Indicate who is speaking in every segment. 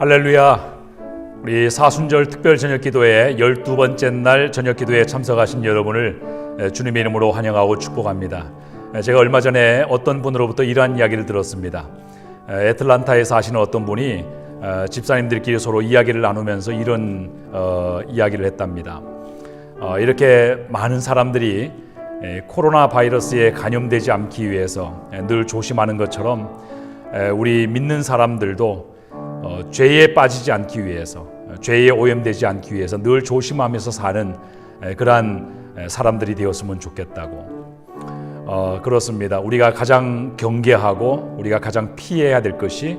Speaker 1: 할렐루야. 우리 사순절 특별 저녁기도회 12번째 날 저녁기도에 참석하신 여러분을 주님의 이름으로 환영하고 축복합니다. 제가 얼마 전에 어떤 분으로부터 이러한 이야기를 들었습니다. 애틀란타에 사시는 어떤 분이 집사님들끼리 서로 이야기를 나누면서 이런 이야기를 했답니다. 이렇게 많은 사람들이 코로나 바이러스에 감염되지 않기 위해서 늘 조심하는 것처럼 우리 믿는 사람들도 죄에 빠지지 않기 위해서, 죄에 오염되지 않기 위해서 늘 조심하면서 사는 그러한 사람들이 되었으면 좋겠다고. 그렇습니다. 우리가 가장 경계하고 우리가 가장 피해야 될 것이,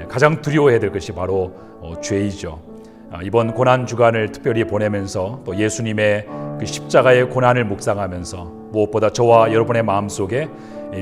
Speaker 1: 가장 두려워해야 될 것이 바로 죄이죠. 이번 고난 주간을 특별히 보내면서 또 예수님의 그 십자가의 고난을 묵상하면서 무엇보다 저와 여러분의 마음속에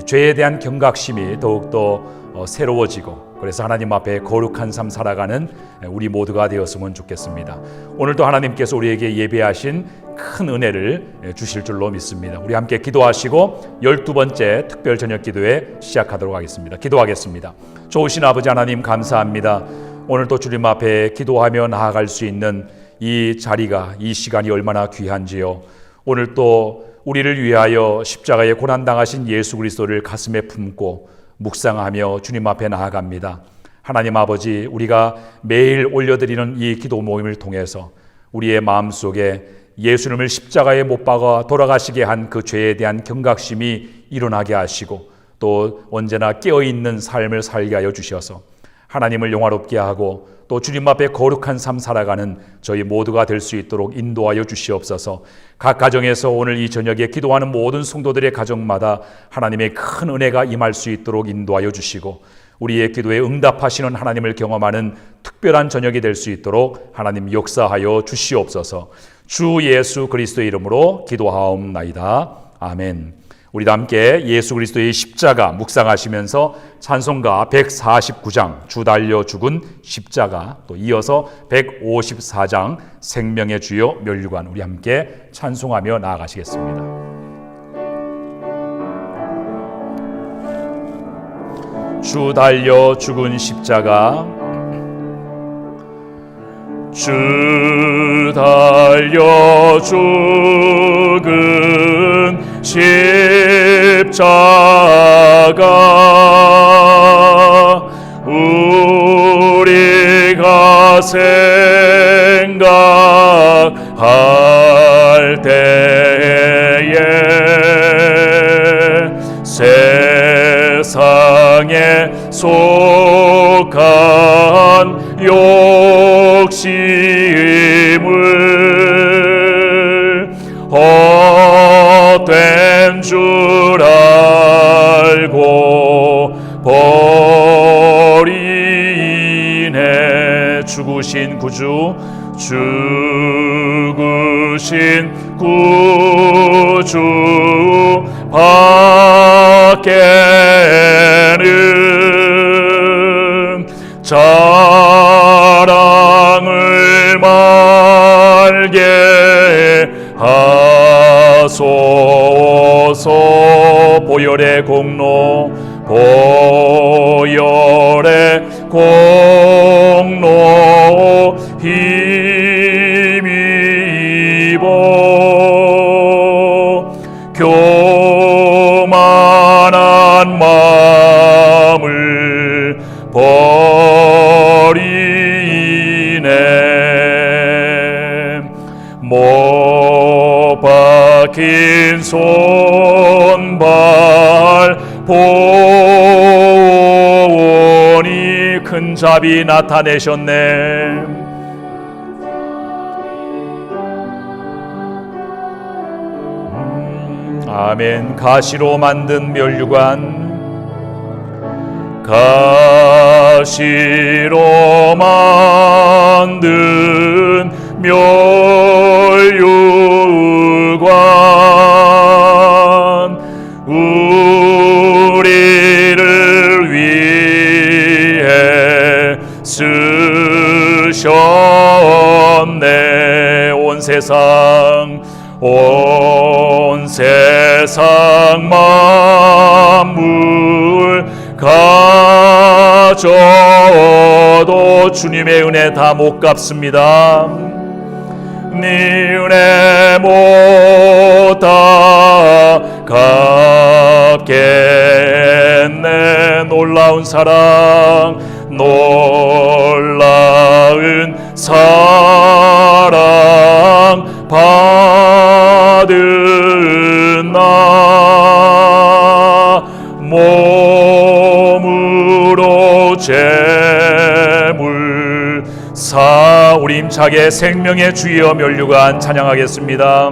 Speaker 1: 죄에 대한 경각심이 더욱더 새로워지고, 그래서 하나님 앞에 거룩한 삶 살아가는 우리 모두가 되었으면 좋겠습니다. 오늘도 하나님께서 우리에게 예배하신 큰 은혜를 주실 줄로 믿습니다. 우리 함께 기도하시고 12번째 특별 저녁 기도회 시작하도록 하겠습니다. 기도하겠습니다. 좋으신 아버지 하나님, 감사합니다. 오늘도 주님 앞에 기도하며 나아갈 수 있는 이 자리가, 이 시간이 얼마나 귀한지요. 오늘 또 우리를 위하여 십자가에 고난당하신 예수 그리스도를 가슴에 품고 묵상하며 주님 앞에 나아갑니다. 하나님 아버지, 우리가 매일 올려드리는 이 기도 모임을 통해서 우리의 마음속에 예수님을 십자가에 못 박아 돌아가시게 한 그 죄에 대한 경각심이 일어나게 하시고, 또 언제나 깨어있는 삶을 살게 하여 주셔서 하나님을 영화롭게 하고 또 주님 앞에 거룩한 삶 살아가는 저희 모두가 될 수 있도록 인도하여 주시옵소서. 각 가정에서 오늘 이 저녁에 기도하는 모든 성도들의 가정마다 하나님의 큰 은혜가 임할 수 있도록 인도하여 주시고, 우리의 기도에 응답하시는 하나님을 경험하는 특별한 저녁이 될 수 있도록 하나님 역사하여 주시옵소서. 주 예수 그리스도의 이름으로 기도하옵나이다. 아멘. 우리도 함께 예수 그리스도의 십자가 묵상하시면서 찬송가 149장 주 달려 죽은 십자가, 또 이어서 154장 생명의 주요 면류관, 우리 함께 찬송하며 나아가시겠습니다. 주 달려 죽은 십자가, 주 달려 죽은 십자가, 우리가 생각할 때에 세상에 속한 욕심을 헛된 줄 알고 버리네. 죽으신 구주, 죽으신 구주 밖에는 자랑을 말게 하소서. 보혈의 공로, 보혈의 공로 힘입어 교만한 마음을 버리네. 못 박힌 손발 보니 큰 자비 나타내셨네. 아멘. 가시로 만든 면류관, 가시로 만든 면류관, 우리를 위해 쓰셨네. 온 세상 만물 가시고 저도 주님의 은혜 다 못 갚습니다. 네 은혜 못다 갚겠네. 놀라운 사랑, 놀라운 사랑 받은 나 몸으로 재물 사 우리 힘차게 생명의 주여 면류관 찬양하겠습니다.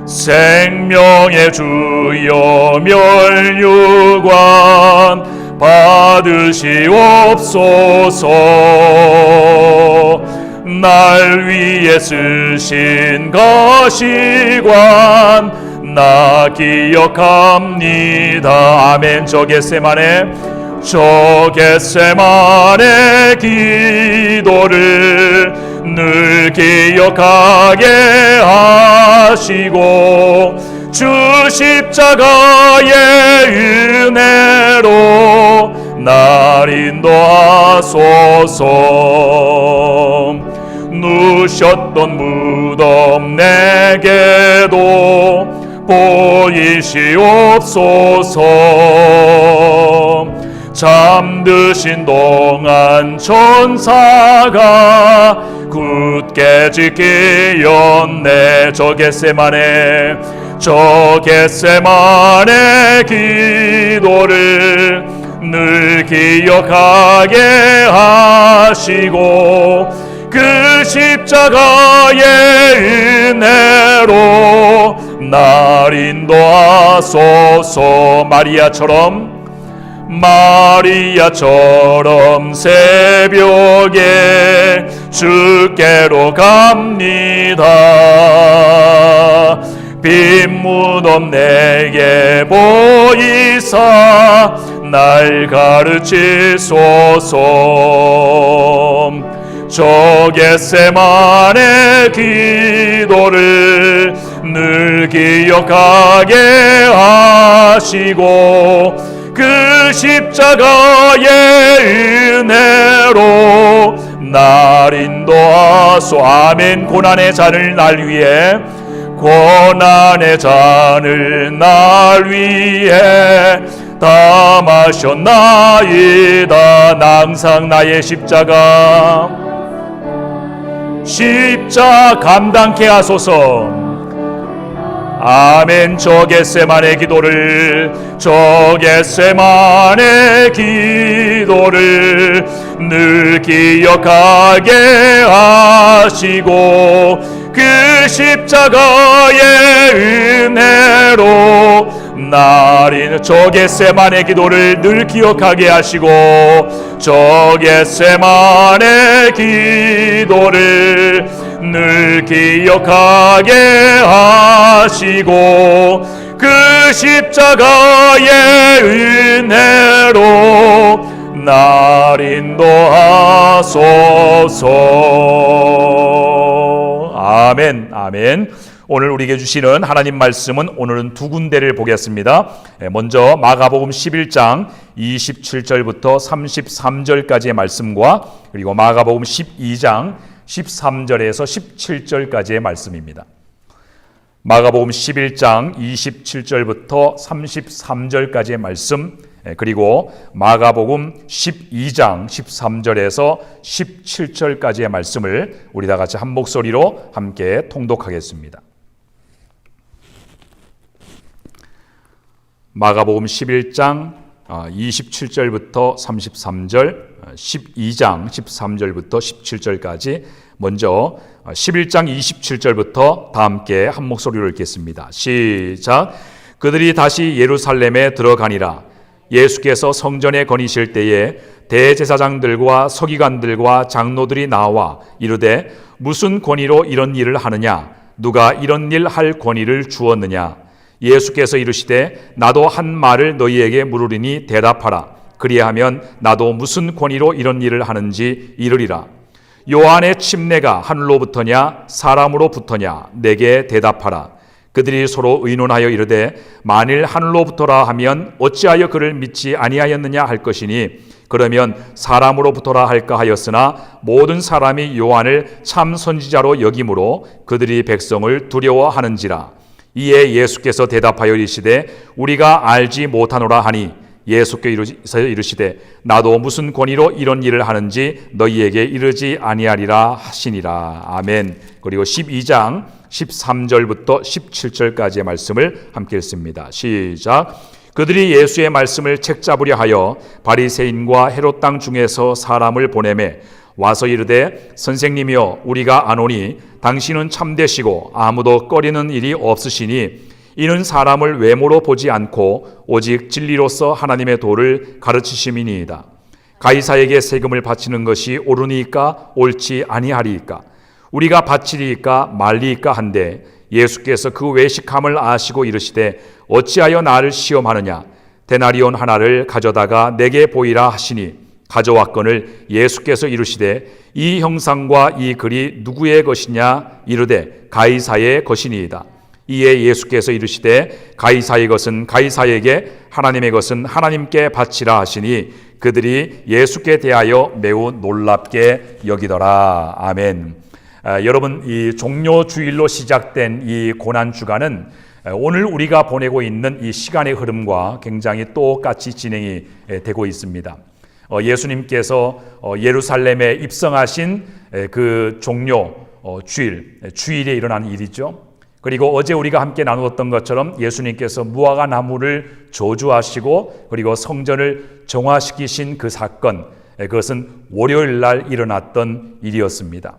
Speaker 1: 생명의 주여 면류관 받으시옵소서. 날 위해 쓰신 가시관 나 기억합니다. 아멘. 저 겟세마네 기도를 늘 기억하게 하시고 주 십자가의 은혜로 날 인도하소서. 누셨던 무덤 내게도 보이시옵소서. 잠드신 동안 천사가 굳게 지키었네. 저 겟세마네 기도를 늘 기억하게 하시고 그 십자가의 은혜로 날 인도하소서. 마리아처럼 새벽에 주께로 갑니다. 빈 무덤 내게 보이사 날 가르치소서. 저 겟세마네 기도를 늘 기억하게 하시고 그 십자가의 은혜로 날 인도하소. 아멘. 고난의 잔을 날 위해 날 위해 다 마셨나이다. 항상 나의 십자가 감당케 하소서. 아멘. 저 겟세마네 기도를 늘 기억하게 하시고 그 십자가의 은혜로 저 겟세마네 기도를 늘 기억하게 하시고 저 겟세마네 기도를 늘 기억하게 하시고 그 십자가의 은혜로 날 인도하소서. 아멘. 아멘. 오늘 우리에게 주시는 하나님 말씀은 오늘은 두 군데를 보겠습니다. 먼저 마가복음 11장 27절부터 33절까지의 말씀과 그리고 마가복음 12장 13절에서 17절까지의 말씀입니다. 마가복음 11장 27절부터 33절까지의 말씀, 그리고 마가복음 12장 13절에서 17절까지의 말씀을 우리 다 같이 한 목소리로 함께 통독하겠습니다. 마가복음 11장 27절부터 33절, 12장 13절부터 17절까지 먼저 11장 27절부터 다 함께 한 목소리로 읽겠습니다. 시작. 그들이 다시 예루살렘에 들어가니라. 예수께서 성전에 거니실 때에 대제사장들과 서기관들과 장로들이 나와 이르되 무슨 권위로 이런 일을 하느냐? 누가 이런 일 할 권위를 주었느냐? 예수께서 이르시되 나도 한 말을 너희에게 물으리니 대답하라. 그리하면 나도 무슨 권위로 이런 일을 하는지 이르리라. 요한의 침례가 하늘로부터냐 사람으로부터냐 내게 대답하라. 그들이 서로 의논하여 이르되 만일 하늘로부터라 하면 어찌하여 그를 믿지 아니하였느냐 할 것이니 그러면 사람으로부터라 할까 하였으나 모든 사람이 요한을 참 선지자로 여김으로 그들이 백성을 두려워하는지라. 이에 예수께서 대답하여 이르시되 우리가 알지 못하노라 하니 예수께서 이르시되 나도 무슨 권위로 이런 일을 하는지 너희에게 이르지 아니하리라 하시니라. 아멘. 그리고 12장 13절부터 17절까지의 말씀을 함께 읽습니다. 시작. 그들이 예수의 말씀을 책잡으려 하여 바리새인과 헤롯 땅 중에서 사람을 보내매 와서 이르되 선생님이여 우리가 아노니 당신은 참되시고 아무도 꺼리는 일이 없으시니 이는 사람을 외모로 보지 않고 오직 진리로서 하나님의 도를 가르치심이니이다. 가이사에게 세금을 바치는 것이 옳으니까 옳지 아니하리이까? 우리가 바치리이까 말리이까 한데 예수께서 그 외식함을 아시고 이르시되 어찌하여 나를 시험하느냐? 데나리온 하나를 가져다가 내게 보이라 하시니 가져왔거늘 예수께서 이르시되 이 형상과 이 글이 누구의 것이냐? 이르되 가이사의 것이니이다. 이에 예수께서 이르시되 가이사의 것은 가이사에게 하나님의 것은 하나님께 바치라 하시니 그들이 예수께 대하여 매우 놀랍게 여기더라. 아멘. 여러분, 이 종료주일로 시작된 이 고난주간은 오늘 우리가 보내고 있는 이 시간의 흐름과 굉장히 똑같이 진행이 되고 있습니다. 예수님께서 예루살렘에 입성하신 그 종료 주일에 일어난 일이죠. 그리고 어제 우리가 함께 나누었던 것처럼 예수님께서 무화과 나무를 저주하시고 그리고 성전을 정화시키신 그 사건, 그것은 월요일 날 일어났던 일이었습니다.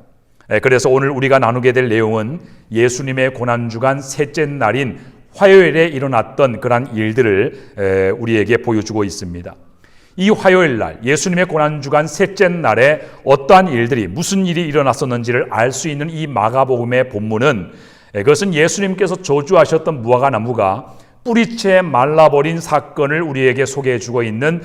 Speaker 1: 그래서 오늘 우리가 나누게 될 내용은 예수님의 고난주간 셋째 날인 화요일에 일어났던 그러한 일들을 우리에게 보여주고 있습니다. 이 화요일 날 예수님의 고난주간 셋째 날에 어떠한 일들이 무슨 일이 일어났었는지를 알 수 있는 이 마가복음의 본문은 그것은 예수님께서 저주하셨던 무화과 나무가 뿌리채 말라버린 사건을 우리에게 소개해주고 있는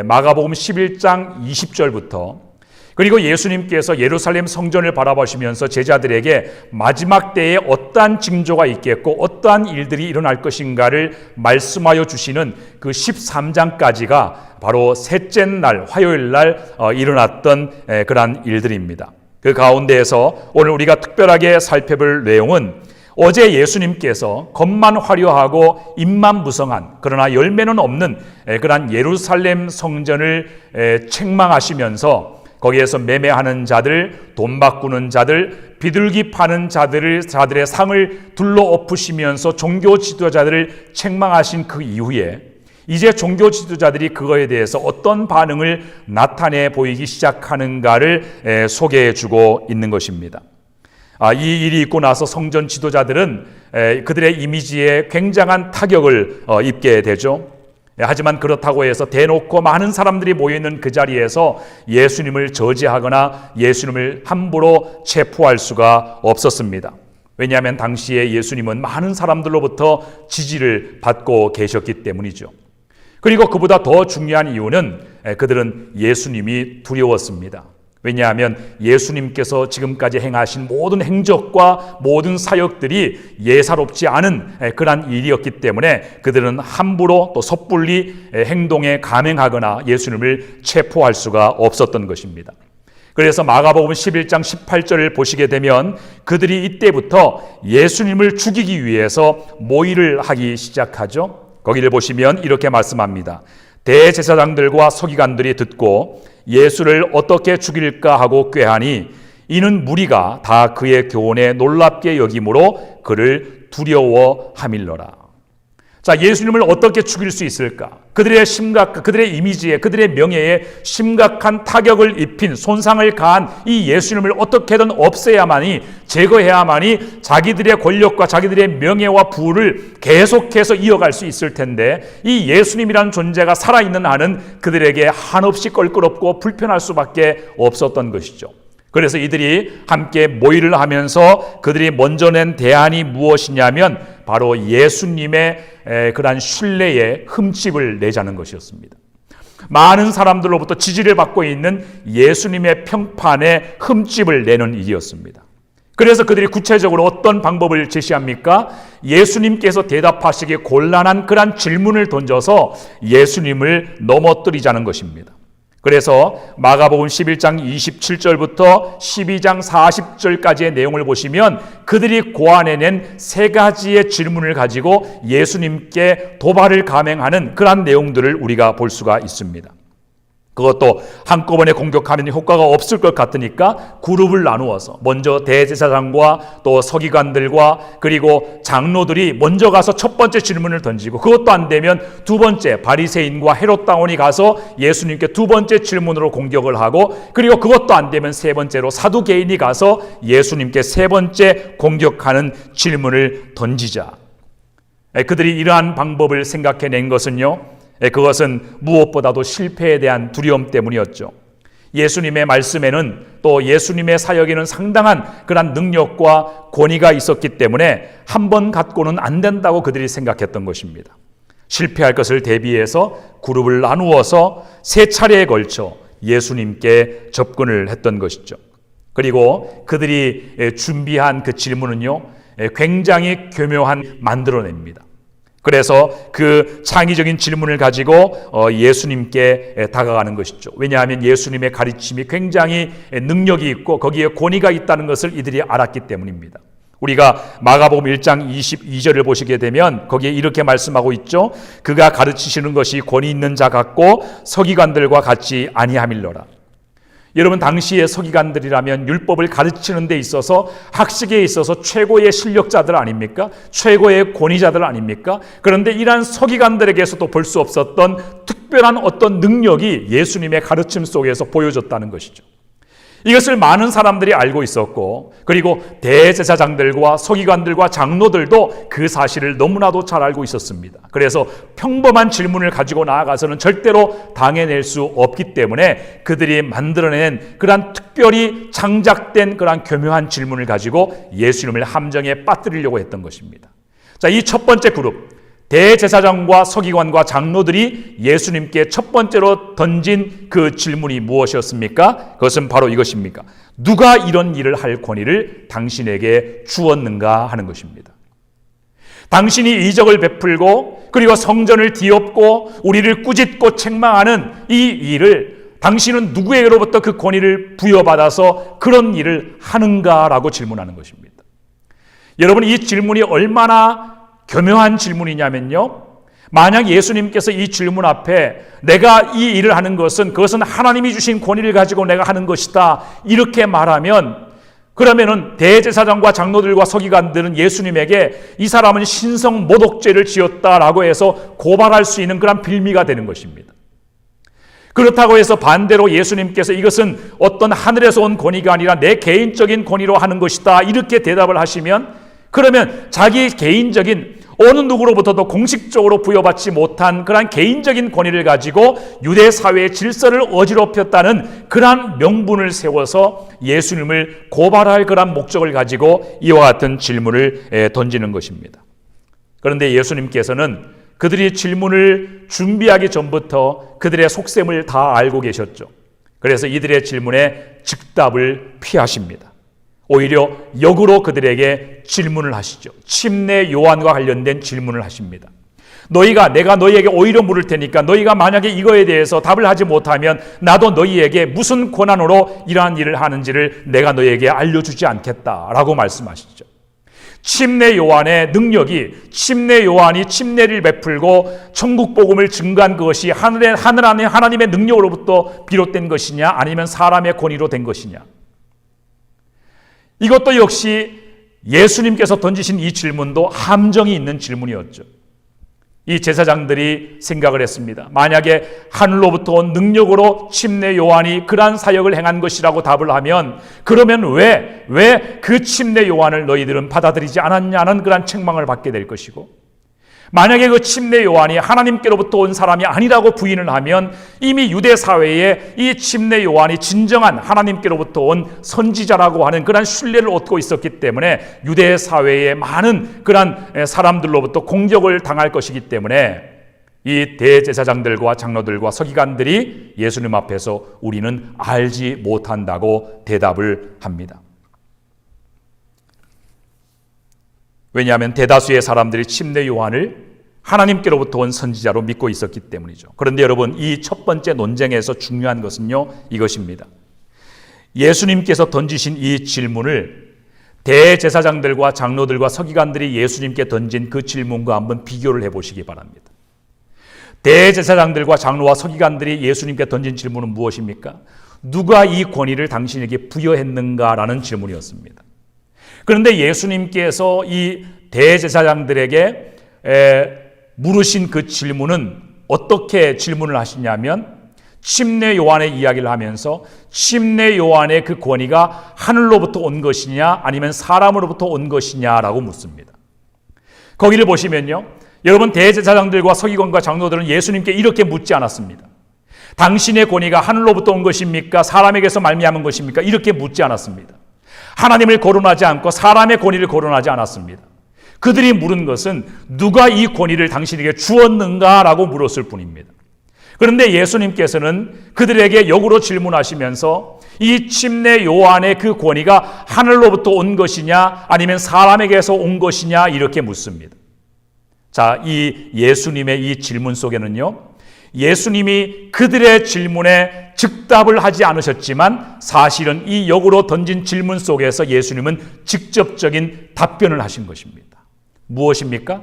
Speaker 1: 마가복음 11장 20절부터 그리고 예수님께서 예루살렘 성전을 바라보시면서 제자들에게 마지막 때에 어떠한 징조가 있겠고 어떠한 일들이 일어날 것인가를 말씀하여 주시는 그 13장까지가 바로 셋째 날 화요일 날 일어났던 그러한 일들입니다. 그 가운데에서 오늘 우리가 특별하게 살펴볼 내용은 어제 예수님께서 겉만 화려하고 입만 무성한 그러나 열매는 없는 그러한 예루살렘 성전을 책망하시면서 거기에서 매매하는 자들, 돈 바꾸는 자들, 비둘기 파는 자들의 상을 둘러 엎으시면서 종교 지도자들을 책망하신 그 이후에 이제 종교 지도자들이 그거에 대해서 어떤 반응을 나타내 보이기 시작하는가를 소개해 주고 있는 것입니다. 이 일이 있고 나서 성전 지도자들은 그들의 이미지에 굉장한 타격을 입게 되죠. 하지만 그렇다고 해서 대놓고 많은 사람들이 모여있는 그 자리에서 예수님을 저지하거나 예수님을 함부로 체포할 수가 없었습니다. 왜냐하면 당시에 예수님은 많은 사람들로부터 지지를 받고 계셨기 때문이죠. 그리고 그보다 더 중요한 이유는 그들은 예수님이 두려웠습니다. 왜냐하면 예수님께서 지금까지 행하신 모든 행적과 모든 사역들이 예사롭지 않은 그러한 일이었기 때문에 그들은 함부로 또 섣불리 행동에 감행하거나 예수님을 체포할 수가 없었던 것입니다. 그래서 마가복음 11장 18절을 보시게 되면 그들이 이때부터 예수님을 죽이기 위해서 모의를 하기 시작하죠. 거기를 보시면 이렇게 말씀합니다. 대제사장들과 서기관들이 듣고 예수를 어떻게 죽일까 하고 꾀하니 이는 무리가 다 그의 교훈에 놀랍게 여김으로 그를 두려워함일러라. 자, 예수님을 어떻게 죽일 수 있을까? 그들의 이미지에, 그들의 명예에 심각한 타격을 입힌, 손상을 가한 이 예수님을 어떻게든 없애야만이, 제거해야만이 자기들의 권력과 자기들의 명예와 부를 계속해서 이어갈 수 있을 텐데, 이 예수님이라는 존재가 살아있는 한은 그들에게 한없이 껄끄럽고 불편할 수밖에 없었던 것이죠. 그래서 이들이 함께 모의를 하면서 그들이 먼저 낸 대안이 무엇이냐면 바로 예수님의 그러한 신뢰에 흠집을 내자는 것이었습니다. 많은 사람들로부터 지지를 받고 있는 예수님의 평판에 흠집을 내는 일이었습니다. 그래서 그들이 구체적으로 어떤 방법을 제시합니까? 예수님께서 대답하시기 곤란한 그러한 질문을 던져서 예수님을 넘어뜨리자는 것입니다. 그래서 마가복음 11장 27절부터 12장 40절까지의 내용을 보시면 그들이 고안해낸 세 가지의 질문을 가지고 예수님께 도발을 감행하는 그러한 내용들을 우리가 볼 수가 있습니다. 그것도 한꺼번에 공격하면 효과가 없을 것 같으니까 그룹을 나누어서 먼저 대제사장과 또 서기관들과 그리고 장로들이 먼저 가서 첫 번째 질문을 던지고, 그것도 안 되면 두 번째 바리새인과 헤롯 당원이 가서 예수님께 두 번째 질문으로 공격을 하고, 그리고 그것도 안 되면 세 번째로 사두개인이 가서 예수님께 세 번째 공격하는 질문을 던지자. 그들이 이러한 방법을 생각해낸 것은요, 그것은 무엇보다도 실패에 대한 두려움 때문이었죠. 예수님의 말씀에는 또 예수님의 사역에는 상당한 그런 능력과 권위가 있었기 때문에 한 번 갖고는 안 된다고 그들이 생각했던 것입니다. 실패할 것을 대비해서 그룹을 나누어서 세 차례에 걸쳐 예수님께 접근을 했던 것이죠. 그리고 그들이 준비한 그 질문은요, 굉장히 교묘한 만들어냅니다. 그래서 그 창의적인 질문을 가지고 예수님께 다가가는 것이죠. 왜냐하면 예수님의 가르침이 굉장히 능력이 있고 거기에 권위가 있다는 것을 이들이 알았기 때문입니다. 우리가 마가복음 1장 22절을 보시게 되면 거기에 이렇게 말씀하고 있죠. 그가 가르치시는 것이 권위 있는 자 같고 서기관들과 같이 아니함일러라. 여러분, 당시의 서기관들이라면 율법을 가르치는 데 있어서 학식에 있어서 최고의 실력자들 아닙니까? 최고의 권위자들 아닙니까? 그런데 이러한 서기관들에게서도 볼 수 없었던 특별한 어떤 능력이 예수님의 가르침 속에서 보여졌다는 것이죠. 이것을 많은 사람들이 알고 있었고, 그리고 대제사장들과 서기관들과 장로들도 그 사실을 너무나도 잘 알고 있었습니다. 그래서 평범한 질문을 가지고 나아가서는 절대로 당해낼 수 없기 때문에 그들이 만들어낸 그러한 특별히 창작된 그러한 교묘한 질문을 가지고 예수님을 함정에 빠뜨리려고 했던 것입니다. 자, 이 첫 번째 그룹, 대제사장과 서기관과 장로들이 예수님께 첫 번째로 던진 그 질문이 무엇이었습니까? 그것은 바로 이것입니까? 누가 이런 일을 할 권위를 당신에게 주었는가 하는 것입니다. 당신이 이적을 베풀고 그리고 성전을 뒤엎고 우리를 꾸짖고 책망하는 이 일을 당신은 누구에게로부터 그 권위를 부여받아서 그런 일을 하는가라고 질문하는 것입니다. 여러분, 이 질문이 얼마나 교묘한 질문이냐면요, 만약 예수님께서 이 질문 앞에 내가 이 일을 하는 것은 그것은 하나님이 주신 권위를 가지고 내가 하는 것이다 이렇게 말하면, 그러면은 대제사장과 장로들과 서기관들은 예수님에게 이 사람은 신성 모독죄를 지었다라고 해서 고발할 수 있는 그런 빌미가 되는 것입니다. 그렇다고 해서 반대로 예수님께서 이것은 어떤 하늘에서 온 권위가 아니라 내 개인적인 권위로 하는 것이다 이렇게 대답을 하시면, 그러면 자기 개인적인 어느 누구로부터도 공식적으로 부여받지 못한 그러한 개인적인 권위를 가지고 유대 사회의 질서를 어지럽혔다는 그러한 명분을 세워서 예수님을 고발할 그러한 목적을 가지고 이와 같은 질문을 던지는 것입니다. 그런데 예수님께서는 그들이 질문을 준비하기 전부터 그들의 속셈을 다 알고 계셨죠. 그래서 이들의 질문에 즉답을 피하십니다. 오히려 역으로 그들에게 질문을 하시죠. 침례 요한과 관련된 질문을 하십니다. 내가 너희에게 오히려 물을 테니까 너희가 만약에 이거에 대해서 답을 하지 못하면 나도 너희에게 무슨 권한으로 이러한 일을 하는지를 내가 너희에게 알려주지 않겠다라고 말씀하시죠. 침례 요한의 능력이, 침례 요한이 침례를 베풀고 천국 복음을 증거한 그것이 하늘 안에 하나님의 능력으로부터 비롯된 것이냐 아니면 사람의 권위로 된 것이냐, 이것도 역시 예수님께서 던지신 이 질문도 함정이 있는 질문이었죠. 이 제사장들이 생각을 했습니다. 만약에 하늘로부터 온 능력으로 침례 요한이 그러한 사역을 행한 것이라고 답을 하면, 그러면 왜 그 침례 요한을 너희들은 받아들이지 않았냐는 그러한 책망을 받게 될 것이고, 만약에 그 침례 요한이 하나님께로부터 온 사람이 아니라고 부인을 하면 이미 유대 사회에 이 침례 요한이 진정한 하나님께로부터 온 선지자라고 하는 그런 신뢰를 얻고 있었기 때문에 유대 사회의 많은 그런 사람들로부터 공격을 당할 것이기 때문에 이 대제사장들과 장로들과 서기관들이 예수님 앞에서 우리는 알지 못한다고 대답을 합니다. 왜냐하면 대다수의 사람들이 침례 요한을 하나님께로부터 온 선지자로 믿고 있었기 때문이죠. 그런데 여러분, 이 첫 번째 논쟁에서 중요한 것은요, 이것입니다. 예수님께서 던지신 이 질문을 대제사장들과 장로들과 서기관들이 예수님께 던진 그 질문과 한번 비교를 해보시기 바랍니다. 대제사장들과 장로와 서기관들이 예수님께 던진 질문은 무엇입니까? 누가 이 권위를 당신에게 부여했는가라는 질문이었습니다. 그런데 예수님께서 이 대제사장들에게 물으신 그 질문은 어떻게 질문을 하시냐면, 침례 요한의 이야기를 하면서 침례 요한의 그 권위가 하늘로부터 온 것이냐 아니면 사람으로부터 온 것이냐라고 묻습니다. 거기를 보시면요, 여러분, 대제사장들과 서기관과 장로들은 예수님께 이렇게 묻지 않았습니다. 당신의 권위가 하늘로부터 온 것입니까? 사람에게서 말미암은 것입니까? 이렇게 묻지 않았습니다. 하나님을 거론하지 않고 사람의 권위를 거론하지 않았습니다. 그들이 물은 것은 누가 이 권위를 당신에게 주었는가라고 물었을 뿐입니다. 그런데 예수님께서는 그들에게 역으로 질문하시면서 이 침례 요한의 그 권위가 하늘로부터 온 것이냐 아니면 사람에게서 온 것이냐 이렇게 묻습니다. 자, 이 예수님의 이 질문 속에는요, 예수님이 그들의 질문에 즉답을 하지 않으셨지만 사실은 이 역으로 던진 질문 속에서 예수님은 직접적인 답변을 하신 것입니다. 무엇입니까?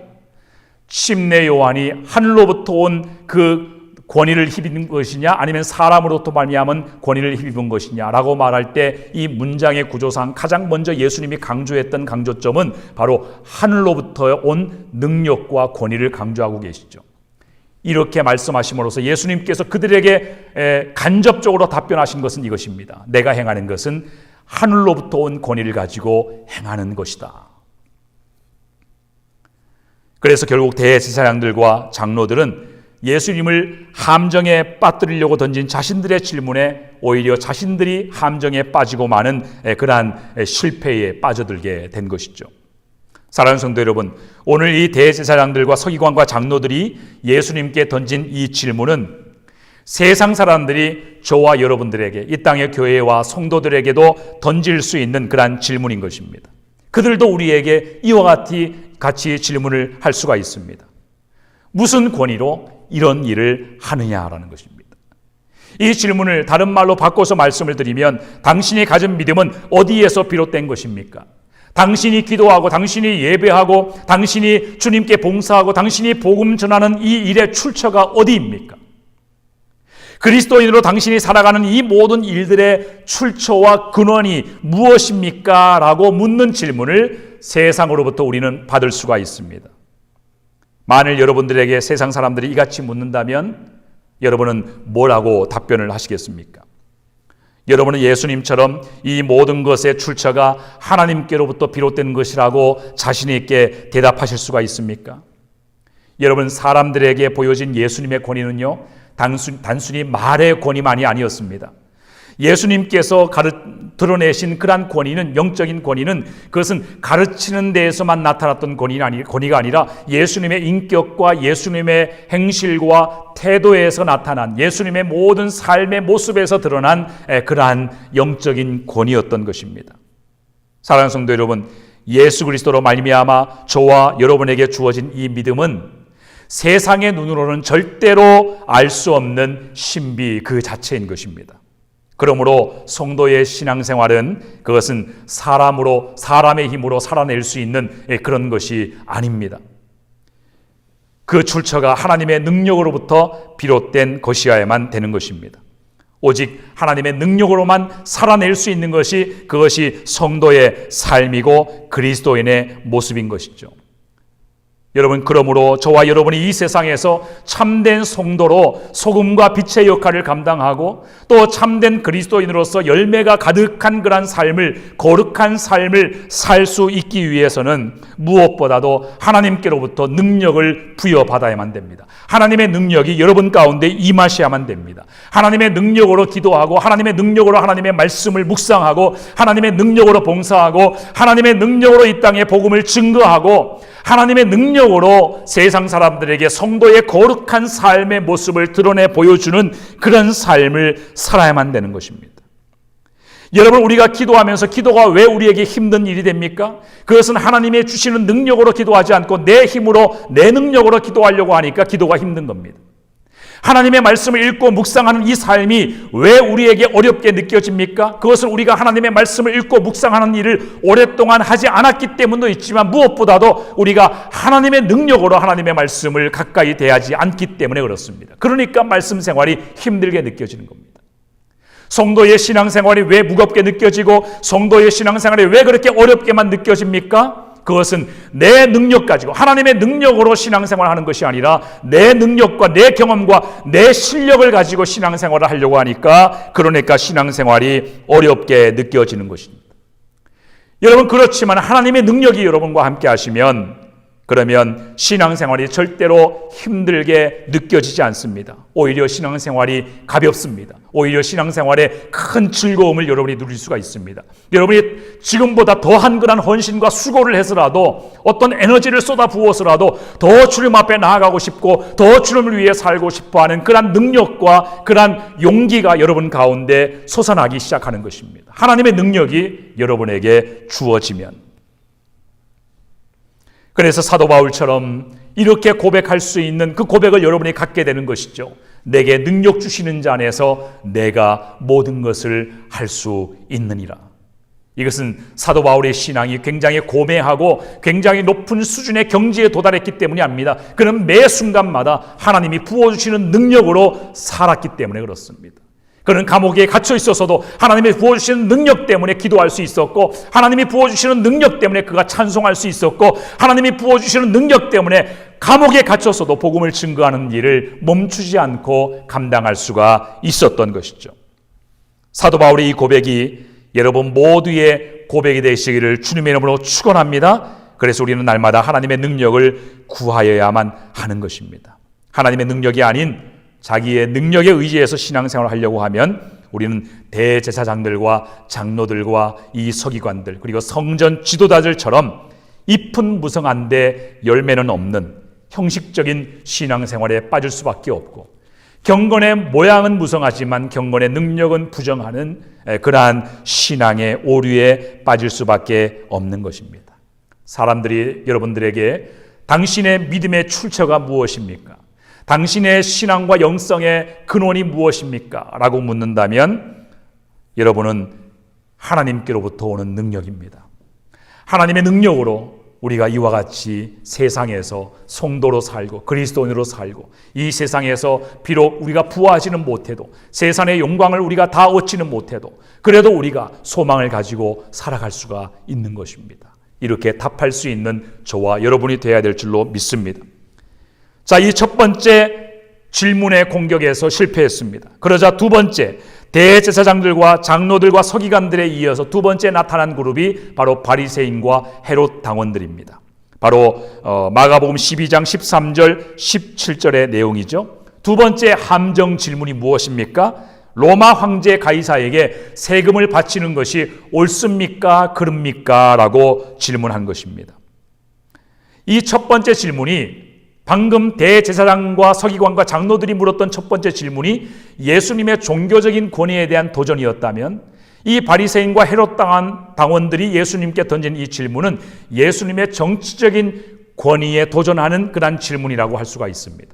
Speaker 1: 침례 요한이 하늘로부터 온 그 권위를 힘입은 것이냐 아니면 사람으로부터 말미암은 권위를 힘입은 것이냐라고 말할 때 이 문장의 구조상 가장 먼저 예수님이 강조했던 강조점은 바로 하늘로부터 온 능력과 권위를 강조하고 계시죠. 이렇게 말씀하심으로써 예수님께서 그들에게 간접적으로 답변하신 것은 이것입니다. 내가 행하는 것은 하늘로부터 온 권위를 가지고 행하는 것이다. 그래서 결국 대제사장들과 장로들은 예수님을 함정에 빠뜨리려고 던진 자신들의 질문에 오히려 자신들이 함정에 빠지고 마는 그러한 실패에 빠져들게 된 것이죠. 사랑하는 성도 여러분, 오늘 이 대제사장들과 서기관과 장로들이 예수님께 던진 이 질문은 세상 사람들이 저와 여러분들에게, 이 땅의 교회와 성도들에게도 던질 수 있는 그러한 질문인 것입니다. 그들도 우리에게 이와 같이 질문을 할 수가 있습니다. 무슨 권위로 이런 일을 하느냐라는 것입니다. 이 질문을 다른 말로 바꿔서 말씀을 드리면, 당신이 가진 믿음은 어디에서 비롯된 것입니까? 당신이 기도하고 당신이 예배하고 당신이 주님께 봉사하고 당신이 복음 전하는 이 일의 출처가 어디입니까? 그리스도인으로 당신이 살아가는 이 모든 일들의 출처와 근원이 무엇입니까? 라고 묻는 질문을 세상으로부터 우리는 받을 수가 있습니다. 만일 여러분들에게 세상 사람들이 이같이 묻는다면 여러분은 뭐라고 답변을 하시겠습니까? 여러분은 예수님처럼 이 모든 것의 출처가 하나님께로부터 비롯된 것이라고 자신 있게 대답하실 수가 있습니까? 여러분, 사람들에게 보여진 예수님의 권위는요, 단순히 말의 권위만이 아니었습니다. 예수님께서 드러내신 그러한 권위는, 영적인 권위는 그것은 가르치는 데에서만 나타났던 권위가 아니라 예수님의 인격과 예수님의 행실과 태도에서 나타난, 예수님의 모든 삶의 모습에서 드러난 그러한 영적인 권위였던 것입니다. 사랑하는 성도 여러분, 예수 그리스도로 말미암아 저와 여러분에게 주어진 이 믿음은 세상의 눈으로는 절대로 알 수 없는 신비 그 자체인 것입니다. 그러므로 성도의 신앙생활은 그것은 사람의 힘으로 살아낼 수 있는 그런 것이 아닙니다. 그 출처가 하나님의 능력으로부터 비롯된 것이어야만 되는 것입니다. 오직 하나님의 능력으로만 살아낼 수 있는 것이, 그것이 성도의 삶이고 그리스도인의 모습인 것이죠. 여러분, 그러므로 저와 여러분이 이 세상에서 참된 성도로 소금과 빛의 역할을 감당하고 또 참된 그리스도인으로서 열매가 가득한 그런 삶을, 거룩한 삶을 살 수 있기 위해서는 무엇보다도 하나님께로부터 능력을 부여받아야만 됩니다. 하나님의 능력이 여러분 가운데 임하셔야만 됩니다. 하나님의 능력으로 기도하고 하나님의 능력으로 하나님의 말씀을 묵상하고 하나님의 능력으로 봉사하고 하나님의 능력으로 이 땅에 복음을 증거하고 하나님의 능력으로 세상 사람들에게 성도의 거룩한 삶의 모습을 드러내 보여주는 그런 삶을 살아야만 되는 것입니다. 여러분, 우리가 기도하면서 기도가 왜 우리에게 힘든 일이 됩니까? 그것은 하나님의 주시는 능력으로 기도하지 않고 내 힘으로, 내 능력으로 기도하려고 하니까 기도가 힘든 겁니다. 하나님의 말씀을 읽고 묵상하는 이 삶이 왜 우리에게 어렵게 느껴집니까? 그것은 우리가 하나님의 말씀을 읽고 묵상하는 일을 오랫동안 하지 않았기 때문도 있지만, 무엇보다도 우리가 하나님의 능력으로 하나님의 말씀을 가까이 대하지 않기 때문에 그렇습니다. 그러니까 말씀 생활이 힘들게 느껴지는 겁니다. 성도의 신앙생활이 왜 무겁게 느껴지고 성도의 신앙생활이 왜 그렇게 어렵게만 느껴집니까? 그것은 내 능력 가지고, 하나님의 능력으로 신앙생활을 하는 것이 아니라 내 능력과 내 경험과 내 실력을 가지고 신앙생활을 하려고 하니까, 그러니까 신앙생활이 어렵게 느껴지는 것입니다. 여러분, 그렇지만 하나님의 능력이 여러분과 함께 하시면, 그러면 신앙생활이 절대로 힘들게 느껴지지 않습니다. 오히려 신앙생활이 가볍습니다. 오히려 신앙생활에 큰 즐거움을 여러분이 누릴 수가 있습니다. 여러분이 지금보다 더한 그런 헌신과 수고를 해서라도, 어떤 에너지를 쏟아 부어서라도 더 주님 앞에 나아가고 싶고 더 주님을 위해 살고 싶어하는 그런 능력과 그런 용기가 여러분 가운데 솟아나기 시작하는 것입니다. 하나님의 능력이 여러분에게 주어지면. 그래서 사도 바울처럼 이렇게 고백할 수 있는 그 고백을 여러분이 갖게 되는 것이죠. 내게 능력 주시는 자 안에서 내가 모든 것을 할 수 있느니라. 이것은 사도 바울의 신앙이 굉장히 고매하고 굉장히 높은 수준의 경지에 도달했기 때문이 아닙니다. 그는 매 순간마다 하나님이 부어주시는 능력으로 살았기 때문에 그렇습니다. 그는 감옥에 갇혀 있어서도 하나님이 부어주시는 능력 때문에 기도할 수 있었고, 하나님이 부어주시는 능력 때문에 그가 찬송할 수 있었고, 하나님이 부어주시는 능력 때문에 감옥에 갇혀서도 복음을 증거하는 일을 멈추지 않고 감당할 수가 있었던 것이죠. 사도 바울의 이 고백이 여러분 모두의 고백이 되시기를 주님의 이름으로 축원합니다. 그래서 우리는 날마다 하나님의 능력을 구하여야만 하는 것입니다. 하나님의 능력이 아닌 자기의 능력에 의지해서 신앙생활을 하려고 하면 우리는 대제사장들과 장로들과 이 서기관들, 그리고 성전 지도자들처럼 잎은 무성한데 열매는 없는 형식적인 신앙생활에 빠질 수밖에 없고, 경건의 모양은 무성하지만 경건의 능력은 부정하는 그러한 신앙의 오류에 빠질 수밖에 없는 것입니다. 사람들이 여러분들에게 당신의 믿음의 출처가 무엇입니까? 당신의 신앙과 영성의 근원이 무엇입니까? 라고 묻는다면 여러분은 하나님께로부터 오는 능력입니다. 하나님의 능력으로 우리가 이와 같이 세상에서 성도로 살고 그리스도인으로 살고, 이 세상에서 비록 우리가 부하지는 못해도, 세상의 영광을 우리가 다 얻지는 못해도, 그래도 우리가 소망을 가지고 살아갈 수가 있는 것입니다. 이렇게 답할 수 있는 저와 여러분이 되어야 될 줄로 믿습니다. 자, 이 첫 번째 질문의 공격에서 실패했습니다. 그러자 두 번째, 대제사장들과 장로들과 서기관들에 이어서 두 번째 나타난 그룹이 바로 바리새인과 헤롯 당원들입니다. 바로 마가복음 12장 13절 17절의 내용이죠. 두 번째 함정 질문이 무엇입니까? 로마 황제 가이사에게 세금을 바치는 것이 옳습니까? 그릅니까? 라고 질문한 것입니다. 이 첫 번째 질문이, 방금 대제사장과 서기관과 장로들이 물었던 첫 번째 질문이 예수님의 종교적인 권위에 대한 도전이었다면, 이 바리새인과 헤롯 당원들이 예수님께 던진 이 질문은 예수님의 정치적인 권위에 도전하는 그런 질문이라고 할 수가 있습니다.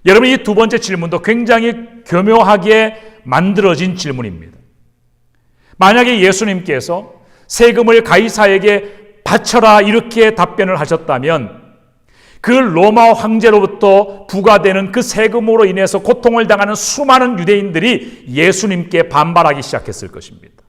Speaker 1: 여러분, 이 두 번째 질문도 굉장히 교묘하게 만들어진 질문입니다. 만약에 예수님께서 세금을 가이사에게 바쳐라 이렇게 답변을 하셨다면, 그 로마 황제로부터 부과되는 그 세금으로 인해서 고통을 당하는 수많은 유대인들이 예수님께 반발하기 시작했을 것입니다.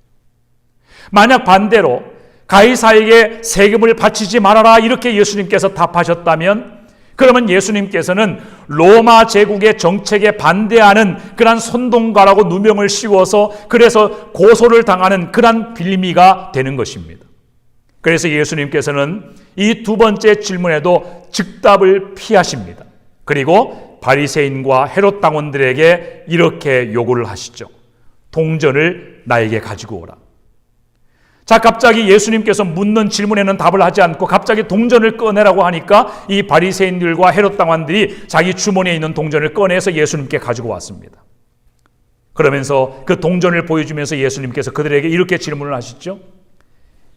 Speaker 1: 만약 반대로 가이사에게 세금을 바치지 말아라 이렇게 예수님께서 답하셨다면, 그러면 예수님께서는 로마 제국의 정책에 반대하는 그런 선동가라고 누명을 씌워서 그래서 고소를 당하는 그런 빌미가 되는 것입니다. 그래서 예수님께서는 이 두 번째 질문에도 즉답을 피하십니다. 그리고 바리새인과 헤롯 당원들에게 이렇게 요구를 하시죠. 동전을 나에게 가지고 오라. 자, 갑자기 예수님께서 묻는 질문에는 답을 하지 않고 갑자기 동전을 꺼내라고 하니까 이 바리새인들과 헤롯 당원들이 자기 주머니에 있는 동전을 꺼내서 예수님께 가지고 왔습니다. 그러면서 그 동전을 보여주면서 예수님께서 그들에게 이렇게 질문을 하시죠.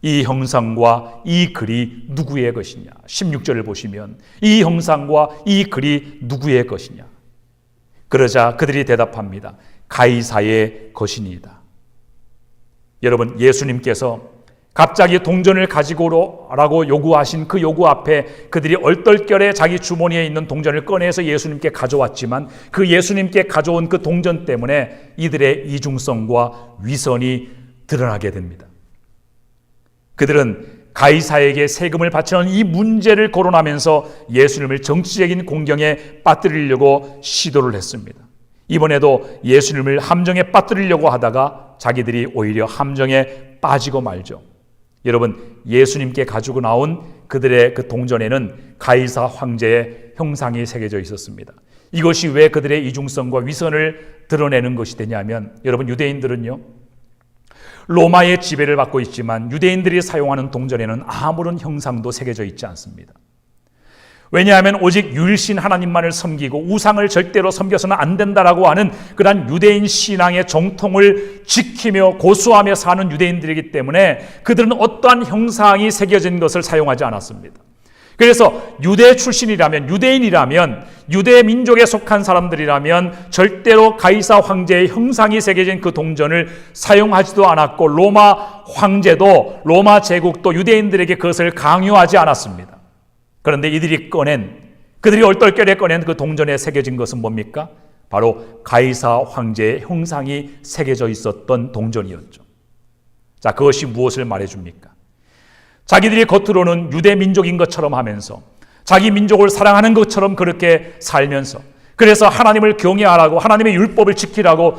Speaker 1: 이 형상과 이 글이 누구의 것이냐? 16절을 보시면 이 형상과 이 글이 누구의 것이냐? 그러자 그들이 대답합니다. 가이사의 것이니이다. 여러분, 예수님께서 갑자기 동전을 가지고 오라고 요구하신 그 요구 앞에 그들이 얼떨결에 자기 주머니에 있는 동전을 꺼내서 예수님께 가져왔지만 그 예수님께 가져온 그 동전 때문에 이들의 이중성과 위선이 드러나게 됩니다. 그들은 가이사에게 세금을 바치는 이 문제를 거론하면서 예수님을 정치적인 공경에 빠뜨리려고 시도를 했습니다. 이번에도 예수님을 함정에 빠뜨리려고 하다가 자기들이 오히려 함정에 빠지고 말죠. 여러분, 예수님께 가지고 나온 그들의 그 동전에는 가이사 황제의 형상이 새겨져 있었습니다. 이것이 왜 그들의 이중성과 위선을 드러내는 것이 되냐면, 여러분, 유대인들은요, 로마의 지배를 받고 있지만 유대인들이 사용하는 동전에는 아무런 형상도 새겨져 있지 않습니다. 왜냐하면 오직 유일신 하나님만을 섬기고 우상을 절대로 섬겨서는 안 된다라고 하는 그러한 유대인 신앙의 정통을 지키며 고수하며 사는 유대인들이기 때문에 그들은 어떠한 형상이 새겨진 것을 사용하지 않았습니다. 그래서 유대 출신이라면, 유대인이라면, 유대 민족에 속한 사람들이라면 절대로 가이사 황제의 형상이 새겨진 그 동전을 사용하지도 않았고 로마 황제도, 로마 제국도 유대인들에게 그것을 강요하지 않았습니다. 그런데 그들이 얼떨결에 꺼낸 그 동전에 새겨진 것은 뭡니까? 바로 가이사 황제의 형상이 새겨져 있었던 동전이었죠. 자, 그것이 무엇을 말해줍니까? 자기들이 겉으로는 유대 민족인 것처럼 하면서 자기 민족을 사랑하는 것처럼 그렇게 살면서 그래서 하나님을 경외하라고 하나님의 율법을 지키라고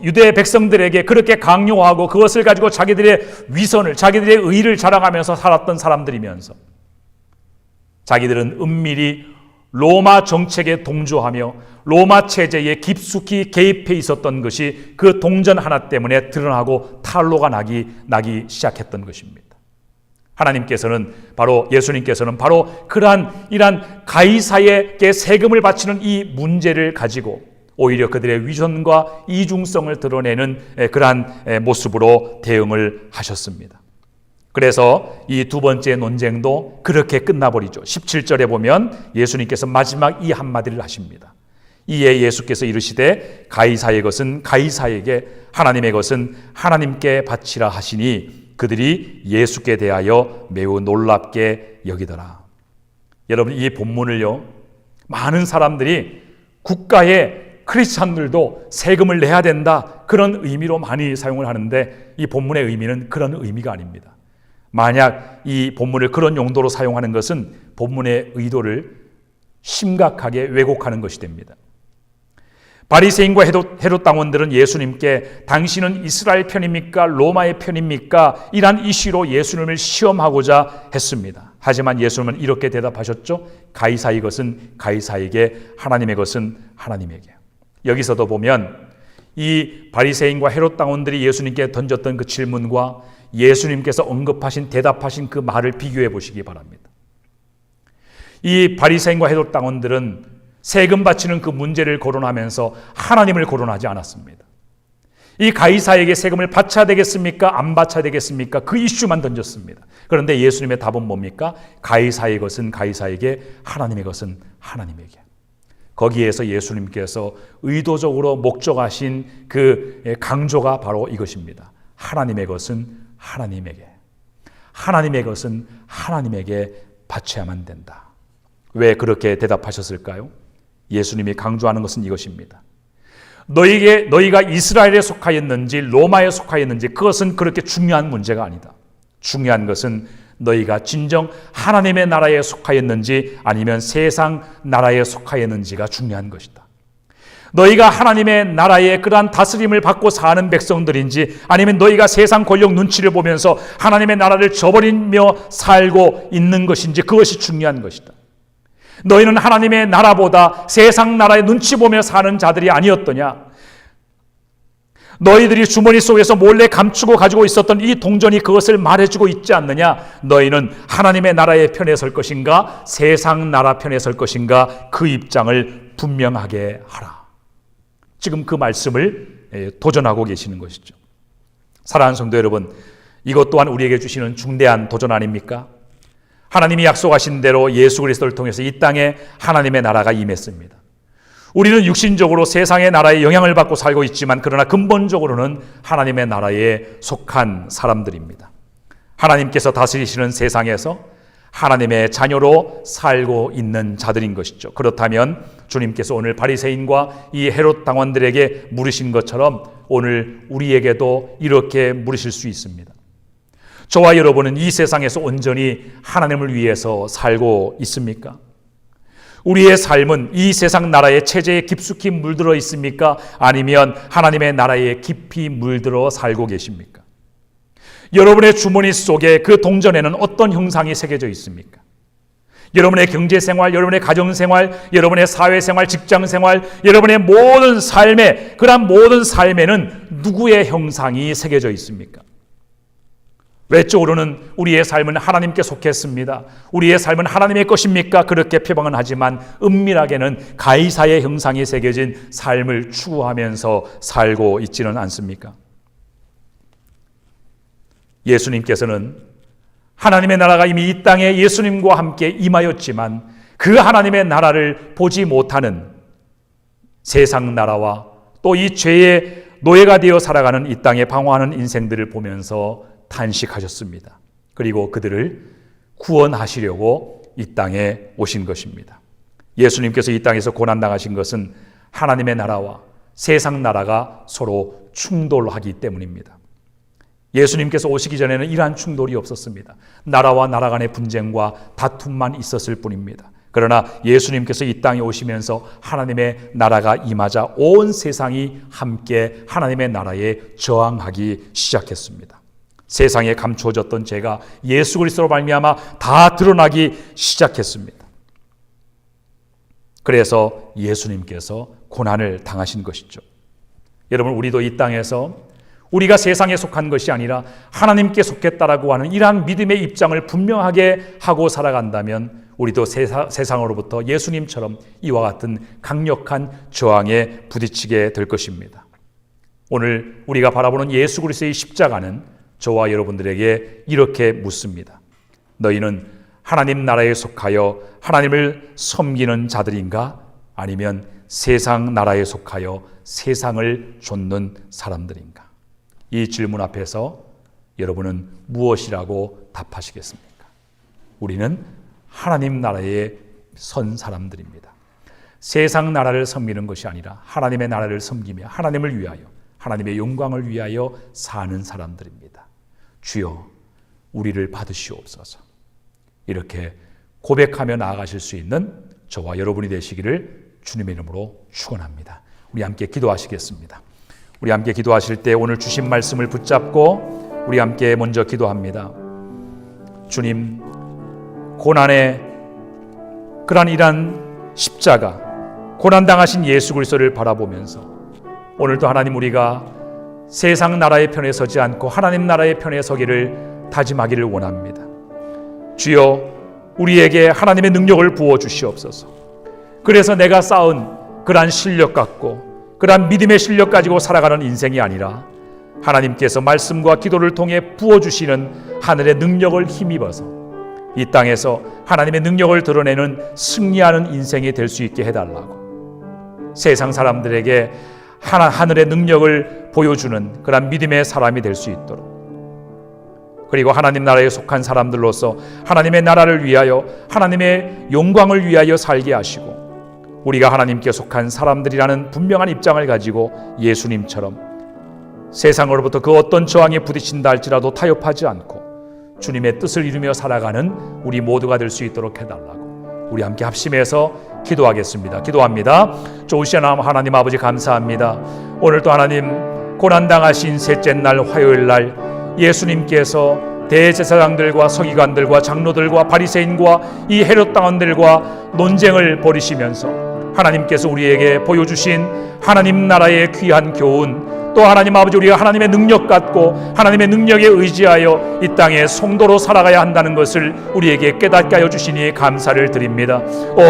Speaker 1: 유대 백성들에게 그렇게 강요하고 그것을 가지고 자기들의 위선을, 자기들의 의의를 자랑하면서 살았던 사람들이면서 자기들은 은밀히 로마 정책에 동조하며 로마 체제에 깊숙이 개입해 있었던 것이 그 동전 하나 때문에 드러나고 탄로가 나기 시작했던 것입니다. 하나님께서는 예수님께서는 이러한 가이사에게 세금을 바치는 이 문제를 가지고 오히려 그들의 위선과 이중성을 드러내는 그러한 모습으로 대응을 하셨습니다. 그래서 이 두 번째 논쟁도 그렇게 끝나버리죠. 17절에 보면 예수님께서 마지막 이 한마디를 하십니다. 이에 예수께서 이르시되 가이사의 것은 가이사에게, 하나님의 것은 하나님께 바치라 하시니 그들이 예수께 대하여 매우 놀랍게 여기더라. 여러분, 이 본문을요, 많은 사람들이 국가의 크리스찬들도 세금을 내야 된다, 그런 의미로 많이 사용을 하는데 이 본문의 의미는 그런 의미가 아닙니다. 만약 이 본문을 그런 용도로 사용하는 것은 본문의 의도를 심각하게 왜곡하는 것이 됩니다. 바리새인과 헤롯 당원들은 예수님께 당신은 이스라엘 편입니까? 로마의 편입니까? 이란 이슈로 예수님을 시험하고자 했습니다. 하지만 예수님은 이렇게 대답하셨죠. 가이사의 것은 가이사에게, 하나님의 것은 하나님에게. 여기서도 보면 이 바리새인과 헤롯 당원들이 예수님께 던졌던 그 질문과 예수님께서 대답하신 그 말을 비교해 보시기 바랍니다. 이 바리새인과 헤롯 당원들은 세금 바치는 그 문제를 거론하면서 하나님을 거론하지 않았습니다. 이 가이사에게 세금을 바쳐야 되겠습니까? 안 바쳐야 되겠습니까? 그 이슈만 던졌습니다. 그런데 예수님의 답은 뭡니까? 가이사의 것은 가이사에게, 하나님의 것은 하나님에게. 거기에서 예수님께서 의도적으로 목적하신 그 강조가 바로 이것입니다. 하나님의 것은 하나님에게, 하나님의 것은 하나님에게 바쳐야만 된다. 왜 그렇게 대답하셨을까요? 예수님이 강조하는 것은 이것입니다. 너희가 이스라엘에 속하였는지 로마에 속하였는지 그것은 그렇게 중요한 문제가 아니다. 중요한 것은 너희가 진정 하나님의 나라에 속하였는지 아니면 세상 나라에 속하였는지가 중요한 것이다. 너희가 하나님의 나라의 그러한 다스림을 받고 사는 백성들인지 아니면 너희가 세상 권력 눈치를 보면서 하나님의 나라를 저버리며 살고 있는 것인지 그것이 중요한 것이다. 너희는 하나님의 나라보다 세상 나라의 눈치 보며 사는 자들이 아니었더냐? 너희들이 주머니 속에서 몰래 감추고 가지고 있었던 이 동전이 그것을 말해주고 있지 않느냐? 너희는 하나님의 나라의 편에 설 것인가? 세상 나라 편에 설 것인가? 그 입장을 분명하게 하라. 지금 그 말씀을 도전하고 계시는 것이죠. 사랑하는 성도 여러분, 이것 또한 우리에게 주시는 중대한 도전 아닙니까? 하나님이 약속하신 대로 예수 그리스도를 통해서 이 땅에 하나님의 나라가 임했습니다. 우리는 육신적으로 세상의 나라에 영향을 받고 살고 있지만 그러나 근본적으로는 하나님의 나라에 속한 사람들입니다. 하나님께서 다스리시는 세상에서 하나님의 자녀로 살고 있는 자들인 것이죠. 그렇다면 주님께서 오늘 바리새인과 이 헤롯 당원들에게 물으신 것처럼 오늘 우리에게도 이렇게 물으실 수 있습니다. 저와 여러분은 이 세상에서 온전히 하나님을 위해서 살고 있습니까? 우리의 삶은 이 세상 나라의 체제에 깊숙이 물들어 있습니까? 아니면 하나님의 나라에 깊이 물들어 살고 계십니까? 여러분의 주머니 속에 그 동전에는 어떤 형상이 새겨져 있습니까? 여러분의 경제생활, 여러분의 가정생활, 여러분의 사회생활, 직장생활, 여러분의 모든 삶에, 그러한 모든 삶에는 누구의 형상이 새겨져 있습니까? 외적으로는 우리의 삶은 하나님께 속했습니다. 우리의 삶은 하나님의 것입니까? 그렇게 표방은 하지만 은밀하게는 가이사의 형상이 새겨진 삶을 추구하면서 살고 있지는 않습니까? 예수님께서는 하나님의 나라가 이미 이 땅에 예수님과 함께 임하였지만 그 하나님의 나라를 보지 못하는 세상 나라와 또 이 죄의 노예가 되어 살아가는 이 땅에 방황하는 인생들을 보면서 탄식하셨습니다. 그리고 그들을 구원하시려고 이 땅에 오신 것입니다. 예수님께서 이 땅에서 고난당하신 것은 하나님의 나라와 세상 나라가 서로 충돌하기 때문입니다. 예수님께서 오시기 전에는 이러한 충돌이 없었습니다. 나라와 나라 간의 분쟁과 다툼만 있었을 뿐입니다. 그러나 예수님께서 이 땅에 오시면서 하나님의 나라가 임하자 온 세상이 함께 하나님의 나라에 저항하기 시작했습니다. 세상에 감추어졌던 죄가 예수 그리스도로 말미암아 다 드러나기 시작했습니다. 그래서 예수님께서 고난을 당하신 것이죠. 여러분, 우리도 이 땅에서 우리가 세상에 속한 것이 아니라 하나님께 속했다라고 하는 이러한 믿음의 입장을 분명하게 하고 살아간다면 우리도 세상으로부터 예수님처럼 이와 같은 강력한 저항에 부딪히게 될 것입니다. 오늘 우리가 바라보는 예수 그리스도의 십자가는 저와 여러분들에게 이렇게 묻습니다. 너희는 하나님 나라에 속하여 하나님을 섬기는 자들인가? 아니면 세상 나라에 속하여 세상을 좇는 사람들인가? 이 질문 앞에서 여러분은 무엇이라고 답하시겠습니까? 우리는 하나님 나라에 선 사람들입니다. 세상 나라를 섬기는 것이 아니라 하나님의 나라를 섬기며 하나님을 위하여, 하나님의 영광을 위하여 사는 사람들입니다. 주여, 우리를 받으시옵소서. 이렇게 고백하며 나아가실 수 있는 저와 여러분이 되시기를 주님의 이름으로 축원합니다. 우리 함께 기도하시겠습니다. 우리 함께 기도하실 때 오늘 주신 말씀을 붙잡고 우리 함께 먼저 기도합니다. 주님, 고난의 그러한 이러한 십자가, 고난당하신 예수 그리스도를 바라보면서 오늘도 하나님, 우리가 세상 나라의 편에 서지 않고 하나님 나라의 편에 서기를 다짐하기를 원합니다. 주여, 우리에게 하나님의 능력을 부어주시옵소서. 그래서 내가 쌓은 그러한 실력 갖고, 그러한 믿음의 실력 가지고 살아가는 인생이 아니라 하나님께서 말씀과 기도를 통해 부어주시는 하늘의 능력을 힘입어서 이 땅에서 하나님의 능력을 드러내는 승리하는 인생이 될 수 있게 해달라고, 세상 사람들에게 하늘의 능력을 보여주는 그런 믿음의 사람이 될 수 있도록, 그리고 하나님 나라에 속한 사람들로서 하나님의 나라를 위하여, 하나님의 영광을 위하여 살게 하시고, 우리가 하나님께 속한 사람들이라는 분명한 입장을 가지고 예수님처럼 세상으로부터 그 어떤 저항에 부딪힌다 할지라도 타협하지 않고 주님의 뜻을 이루며 살아가는 우리 모두가 될 수 있도록 해달라고 우리 함께 합심해서 기도하겠습니다. 기도합니다. 좋으신 하나님 아버지, 감사합니다. 오늘도 하나님, 고난당하신 셋째 날 화요일 날 예수님께서 대제사장들과 서기관들과 장로들과 바리새인과 이 헤롯 당원들과 논쟁을 벌이시면서 하나님께서 우리에게 보여주신 하나님 나라의 귀한 교훈, 또 하나님 아버지 우리가 하나님의 능력 갖고 하나님의 능력에 의지하여 이 땅에 성도로 살아가야 한다는 것을 우리에게 깨닫게 하여 주시니 감사를 드립니다.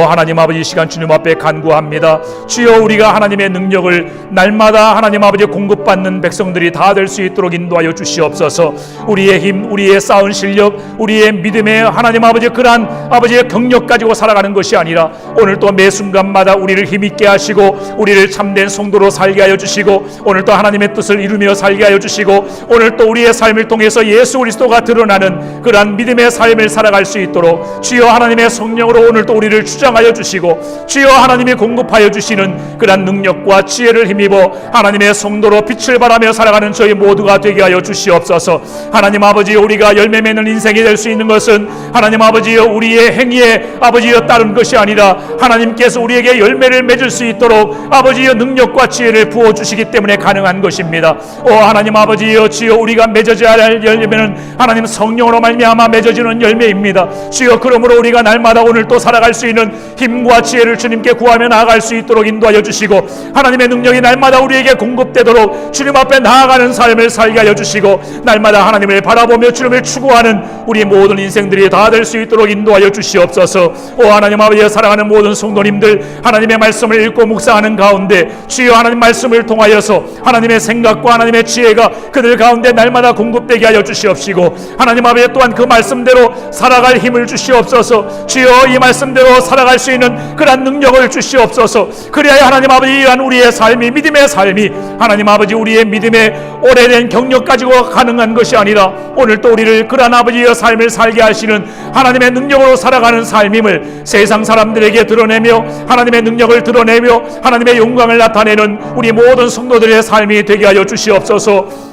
Speaker 1: 하나님 아버지 이 시간 주님 앞에 간구합니다. 주여 우리가 하나님의 능력을 날마다 하나님 아버지 공급받는 백성들이 다 될 수 있도록 인도하여 주시옵소서. 우리의 힘, 우리의 쌓은 실력, 우리의 믿음의 하나님 아버지 그러한 아버지의 경력 가지고 살아가는 것이 아니라 오늘 또 매 순간마다 우리를 힘있게 하시고 우리를 참된 성도로 살게 하여 주시고 오늘 또 하나님의 뜻을 이루며 살게 하여 주시고 오늘 또 우리의 삶을 통해서 예수 그리스도가 드러나는 그러한 믿음의 삶을 살아갈 수 있도록 주여 하나님의 성령으로 오늘 또 우리를 주장하여 주시고 주여 하나님이 공급하여 주시는 그러한 능력과 지혜를 힘입어 하나님의 성도로 빛을 발하며 살아가는 저희 모두가 되게 하여 주시옵소서. 하나님 아버지 우리가 열매 맺는 인생이 될 수 있는 것은 하나님 아버지여 우리의 행위에 아버지여 따른 것이 아니라 하나님께서 우리에게 열매를 맺을 수 있도록 아버지여 능력과 지혜를 부어주시기 때문에 가능한 것입니다. 하나님 아버지여 주여 우리가 맺어져야 할 열매는 하나님 성령으로 말미암아 맺어지는 열매입니다. 주여 그러므로 우리가 날마다 오늘 또 살아갈 수 있는 힘과 지혜를 주님께 구하며 나아갈 수 있도록 인도하여 주시고 하나님의 능력이 날마다 우리에게 공급되도록 주님 앞에 나아가는 삶을 살게 하여 주시고 날마다 하나님을 바라보며 주님을 추구하는 우리 모든 인생들이 다 될 수 있도록 인도하여 주시옵소서. 하나님 아버지의 사랑하는 모든 성도님들 하나님의 말씀을 읽고 묵상하는 가운데 주여 하나님 말씀을 통하여서 하나님의 생각과 하나님의 지혜가 그들 가운데 날마다 공급되게 하여 주시옵시고 하나님 아버지 또한 그 말씀대로 살아갈 힘을 주시옵소서. 주여 이 말씀대로 살아갈 수 있는 그러한 능력을 주시옵소서. 그래야 하나님 아버지 이러한 우리의 삶이 믿음의 삶이 하나님 아버지 우리의 믿음의 오래된 경력 가지고 가능한 것이 아니라 오늘 또 우리를 그러한 아버지의 삶을 살게 하시는 하나님의 능력으로 살아가는 삶임을 세상 사람들에게 드러내며 하나님의 능력을 드러내며 하나님의 영광을 나타내는 우리 모든 성도들의 삶이 되게 하여 주시옵소서.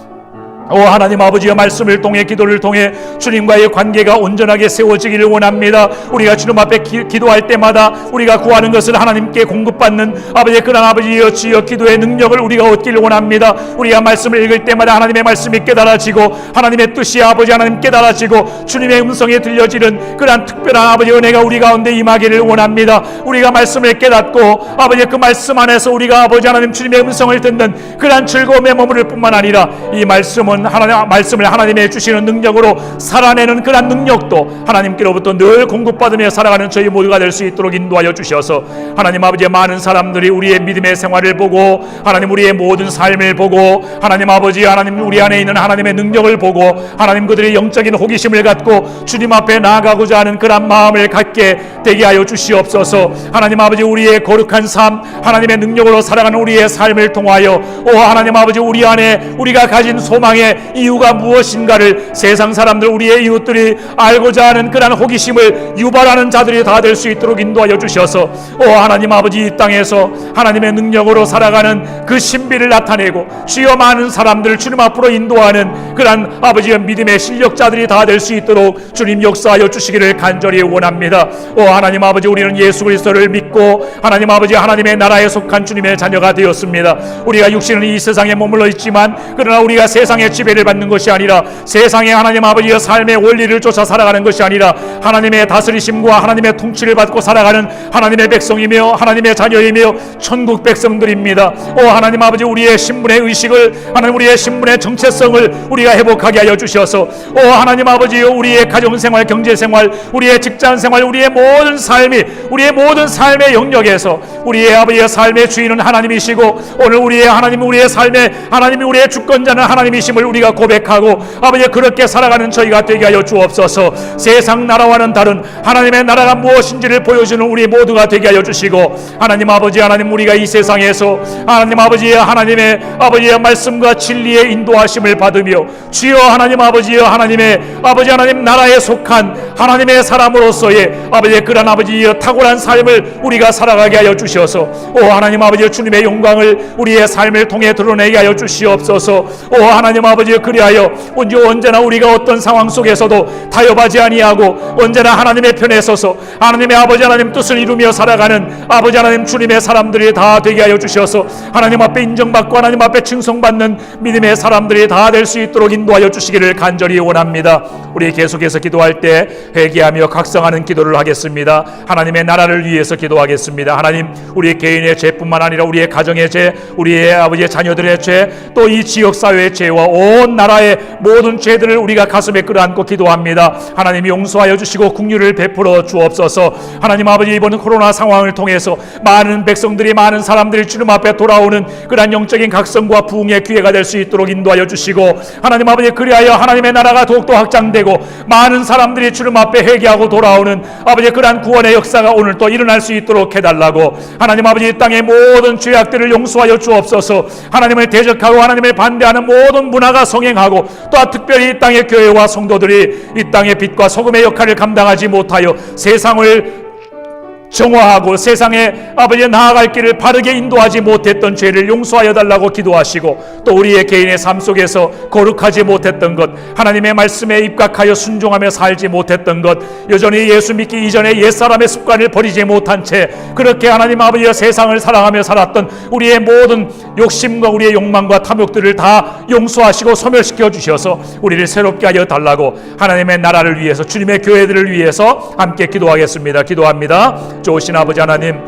Speaker 1: 하나님 아버지의 말씀을 통해 기도를 통해 주님과의 관계가 온전하게 세워지기를 원합니다. 우리가 주님 앞에 기도할 때마다 우리가 구하는 것을 하나님께 공급받는 아버지의 그런 아버지여 주여 기도의 능력을 우리가 얻기를 원합니다. 우리가 말씀을 읽을 때마다 하나님의 말씀이 깨달아지고 하나님의 뜻이 아버지 하나님 깨달아지고 주님의 음성이 들려지는 그러한 특별한 아버지 은혜가 우리 가운데 임하기를 원합니다. 우리가 말씀을 깨닫고 아버지 그 말씀 안에서 우리가 아버지 하나님 주님의 음성을 듣는 그러한 즐거움에 머무를 뿐만 아니라 이 말씀은 말씀을 하나님의 주시는 능력으로 살아내는 그런 능력도 하나님께로부터 늘 공급받으며 살아가는 저희 모두가 될 수 있도록 인도하여 주셔서 하나님 아버지의 많은 사람들이 우리의 믿음의 생활을 보고 하나님 우리의 모든 삶을 보고 하나님 아버지 하나님 우리 안에 있는 하나님의 능력을 보고 하나님 그들의 영적인 호기심을 갖고 주님 앞에 나아가고자 하는 그런 마음을 갖게 되게 하여 주시옵소서. 하나님 아버지 우리의 거룩한 삶 하나님의 능력으로 살아가는 우리의 삶을 통하여 하나님 아버지 우리 안에 우리가 가진 소망의 이유가 무엇인가를 세상 사람들 우리의 이웃들이 알고자 하는 그러한 호기심을 유발하는 자들이 다 될 수 있도록 인도하여 주셔서 하나님 아버지 이 땅에서 하나님의 능력으로 살아가는 그 신비를 나타내고 주여 많은 사람들을 주님 앞으로 인도하는 그러한 아버지의 믿음의 실력자들이 다 될 수 있도록 주님 역사하여 주시기를 간절히 원합니다. 하나님 아버지 우리는 예수 그리스도를 믿고 하나님 아버지 하나님의 나라에 속한 주님의 자녀가 되었습니다. 우리가 육신은 이 세상에 머물러 있지만 그러나 우리가 세상의 지배를 받는 것이 아니라 세상의 하나님 아버지의 삶의 원리를 쫓아 살아가는 것이 아니라 하나님의 다스리심과 하나님의 통치를 받고 살아가는 하나님의 백성이며 하나님의 자녀이며 천국 백성들입니다. 하나님 아버지 우리의 신분의 의식을 하나님 우리의 신분의 정체성을 우리가 회복하게 하여 주셔서 하나님 아버지요 우리의 가정생활 경제생활 우리의 직장생활 우리의 모든 삶의 영역에서 우리의 아버지의 삶의 주인은 하나님이시고 오늘 우리의 하나님 우리의 삶의 하나님이 우리의 주권자는 하나님이심을 우리가 고백하고 아버지 그렇게 살아가는 저희가 되게 하여 주옵소서. 세상 나라와는 다른 하나님의 나라가 무엇인지를 보여주는 우리 모두가 되게 하여 주시고 하나님 아버지 하나님 우리가 이 세상에서 하나님 아버지의 하나님의 아버지의 말씀과 진리의 인도하심을 받으며 주여 하나님 아버지여 하나님의 아버지 하나님 나라에 속한 하나님의 사람으로서의 아버지의 그런 아버지의 탁월한 삶을 우리가 살아가게 하여 주셔서 하나님 아버지의 주님의 영광을 우리의 삶을 통해 드러내게 하여 주시옵소서. 하나님 아버지 그리하여 언제나 우리가 어떤 상황 속에서도 타협하지 아니하고 언제나 하나님의 편에 서서 하나님의 아버지 하나님 뜻을 이루며 살아가는 아버지 하나님 주님의 사람들이 다 되게 하여 주셔서 하나님 앞에 인정받고 하나님 앞에 칭송받는 믿음의 사람들이 다 될 수 있도록 인도하여 주시기를 간절히 원합니다. 우리 계속해서 기도할 때 회개하며 각성하는 기도를 하겠습니다. 하나님의 나라를 위해서 기도하겠습니다. 하나님, 우리 개인의 죄뿐만 아니라 우리의 가정의 죄, 우리의 아버지의 자녀들의 죄, 또 이 지역사회의 죄와 온 나라의 모든 죄들을 우리가 가슴에 끌어안고 기도합니다. 하나님 용서하여 주시고 긍휼을 베풀어 주옵소서. 하나님 아버지, 이번 코로나 상황을 통해서 많은 백성들이, 많은 사람들이 주님 앞에 돌아오는 그러한 영적인 각성과 부흥의 기회가 될 수 있도록 인도하여 주시고, 하나님 아버지 그리하여 하나님의 나라가 더욱더 확장되고 많은 사람들이 주님 앞에 회개하고 돌아오는 아버지 그러한 구원의 역사가 오늘 또 일어날 수 있도록 해달라고, 하나님 아버지 이 땅의 모든 죄악들을 용서하여 주옵소서. 하나님을 대적하고 하나님을 반대하는 모든 문화가 성행하고, 또한 특별히 이 땅의 교회와 성도들이 이 땅의 빛과 소금의 역할을 감당하지 못하여 세상을 정화하고 세상에 아버지의 나아갈 길을 바르게 인도하지 못했던 죄를 용서하여 달라고 기도하시고, 또 우리의 개인의 삶 속에서 거룩하지 못했던 것, 하나님의 말씀에 입각하여 순종하며 살지 못했던 것, 여전히 예수 믿기 이전에 옛사람의 습관을 버리지 못한 채 그렇게 하나님 아버지의 세상을 사랑하며 살았던 우리의 모든 욕심과 우리의 욕망과 탐욕들을 다 용서하시고 소멸시켜 주셔서 우리를 새롭게 하여 달라고, 하나님의 나라를 위해서, 주님의 교회들을 위해서 함께 기도하겠습니다. 기도합니다. 좋으신 아버지 하나님,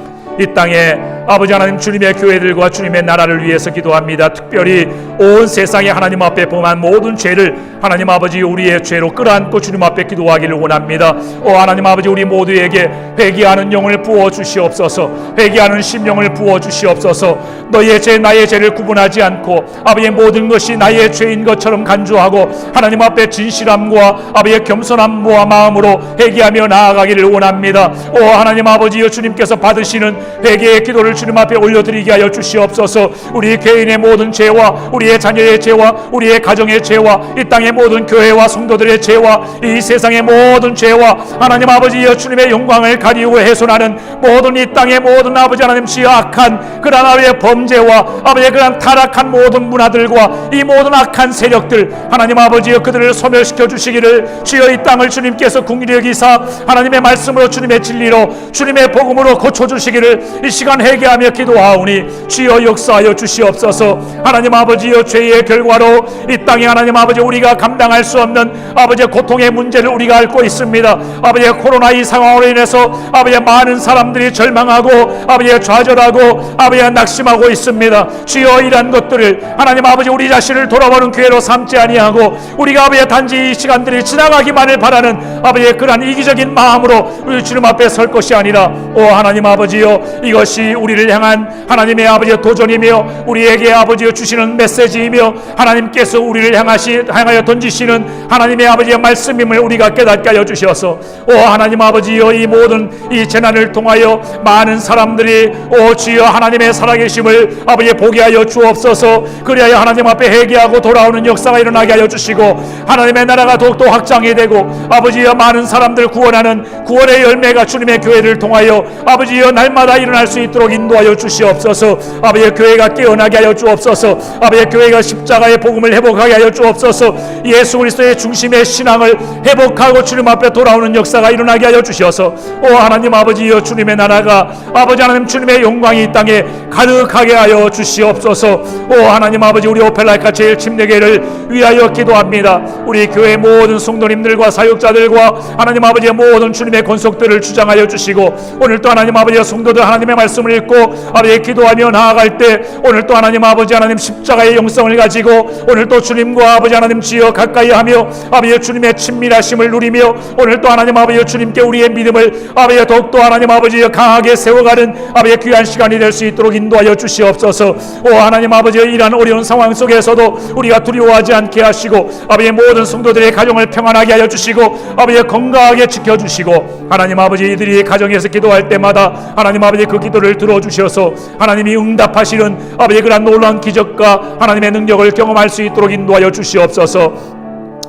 Speaker 1: 이 땅에 아버지 하나님 주님의 교회들과 주님의 나라를 위해서 기도합니다. 특별히 온 세상에 하나님 앞에 범한 모든 죄를 하나님 아버지 우리의 죄로 끌어안고 주님 앞에 기도하기를 원합니다. 하나님 아버지, 우리 모두에게 회개하는 영을 부어 주시옵소서. 회개하는 심령을 부어 주시옵소서. 너의 죄 나의 죄를 구분하지 않고 아버지의 모든 것이 나의 죄인 것처럼 간주하고 하나님 앞에 진실함과 아버지의 겸손한 마음으로 회개하며 나아가기를 원합니다. 하나님 아버지여, 주님께서 받으시는 회개의 기도를 주님 앞에 올려드리게 하여 주시옵소서. 우리 개인의 모든 죄와 우리의 자녀의 죄와 우리의 가정의 죄와 이 땅의 모든 교회와 성도들의 죄와 이 세상의 모든 죄와 하나님 아버지여, 주님의 영광을 가리우고 훼손하는 모든 이 땅의 모든 아버지 하나님 주여 악한 그러한 아버지의 범죄와 아버지의 그러한 타락한 모든 문화들과 이 모든 악한 세력들, 하나님 아버지여 그들을 소멸시켜 주시기를 주여, 이 땅을 주님께서 긍휼히 여기사 하나님의 말씀으로, 주님의 진리로, 주님의 복음으로 고쳐주시기를 이 시간 회개하며 기도하오니 주여 역사하여 주시옵소서. 하나님 아버지여, 죄의 결과로 이 땅에 하나님 아버지 우리가 감당할 수 없는 아버지의 고통의 문제를 우리가 앓고 있습니다. 아버지의 코로나 이 상황으로 인해서 아버지의 많은 사람들이 절망하고 아버지의 좌절하고 아버지의 낙심하고 있습니다. 주여, 이러한 것들을 하나님 아버지 우리 자신을 돌아보는 기회로 삼지 아니하고 우리가 아버지의 단지 이 시간들이 지나가기만을 바라는 아버지의 그러한 이기적인 마음으로 우리 주님 앞에 설 것이 아니라, 하나님 아버지여, 이것이 우리를 향한 하나님의 아버지의 도전이며 우리에게 아버지여 주시는 메시지이며 하나님께서 우리를 향하여 던지시는 하나님의 아버지의 말씀임을 우리가 깨닫게 하여 주셔서, 하나님 아버지여, 이 모든 이 재난을 통하여 많은 사람들이 주여 하나님의 살아계심을 아버지 보게 하여 주옵소서. 그리하여 하나님 앞에 회개하고 돌아오는 역사가 일어나게 하여 주시고 하나님의 나라가 더욱더 확장이 되고 아버지여 많은 사람들 구원하는 구원의 열매가 주님의 교회를 통하여 아버지여 날마다 일어날 수 있도록 인도하여 주시옵소서. 아버지의 교회가 깨어나게 하여 주옵소서. 아버지의 교회가 십자가의 복음을 회복하게 하여 주옵소서. 예수 그리스도의 중심의 신앙을 회복하고 주님 앞에 돌아오는 역사가 일어나게 하여 주셔서, 하나님 아버지여, 주님의 나라가 아버지 하나님 주님의 영광이 이 땅에 가득하게 하여 주시옵소서. 하나님 아버지, 우리 오펠라이카 제일 침례교회를 위하여 기도합니다. 우리 교회 모든 성도님들과 사역자들과 하나님 아버지의 모든 주님의 권속들을 주장하여 주시고, 오늘 또 하나님 아버지의 성도들 하나님의 말씀을 읽고 아버지 기도하며 나아갈 때 오늘 또 하나님 아버지 하나님 십자가의 영성을 가지고 오늘 또 주님과 아버지 하나님 지어 가까이 하며 아버지 주님의 친밀하심을 누리며 오늘 또 하나님 아버지 주님께 우리의 믿음을 아버지 더욱더 하나님 아버지 강하게 세워가는 아버지 귀한 시간이 될 수 있도록 인도하여 주시옵소서. 하나님 아버지, 이러한 어려운 상황 속에서도 우리가 두려워하지 않게 하시고 아버지 모든 성도들의 가정을 평안하게 하여 주시고 아버지 건강하게 지켜주시고, 하나님 아버지 이들이 가정에서 기도할 때마다 하나님 아버지 그 기도를 들어주셔서 하나님이 응답하시는 아버지 그러한 놀라운 기적과 하나님의 능력을 경험할 수 있도록 인도하여 주시옵소서.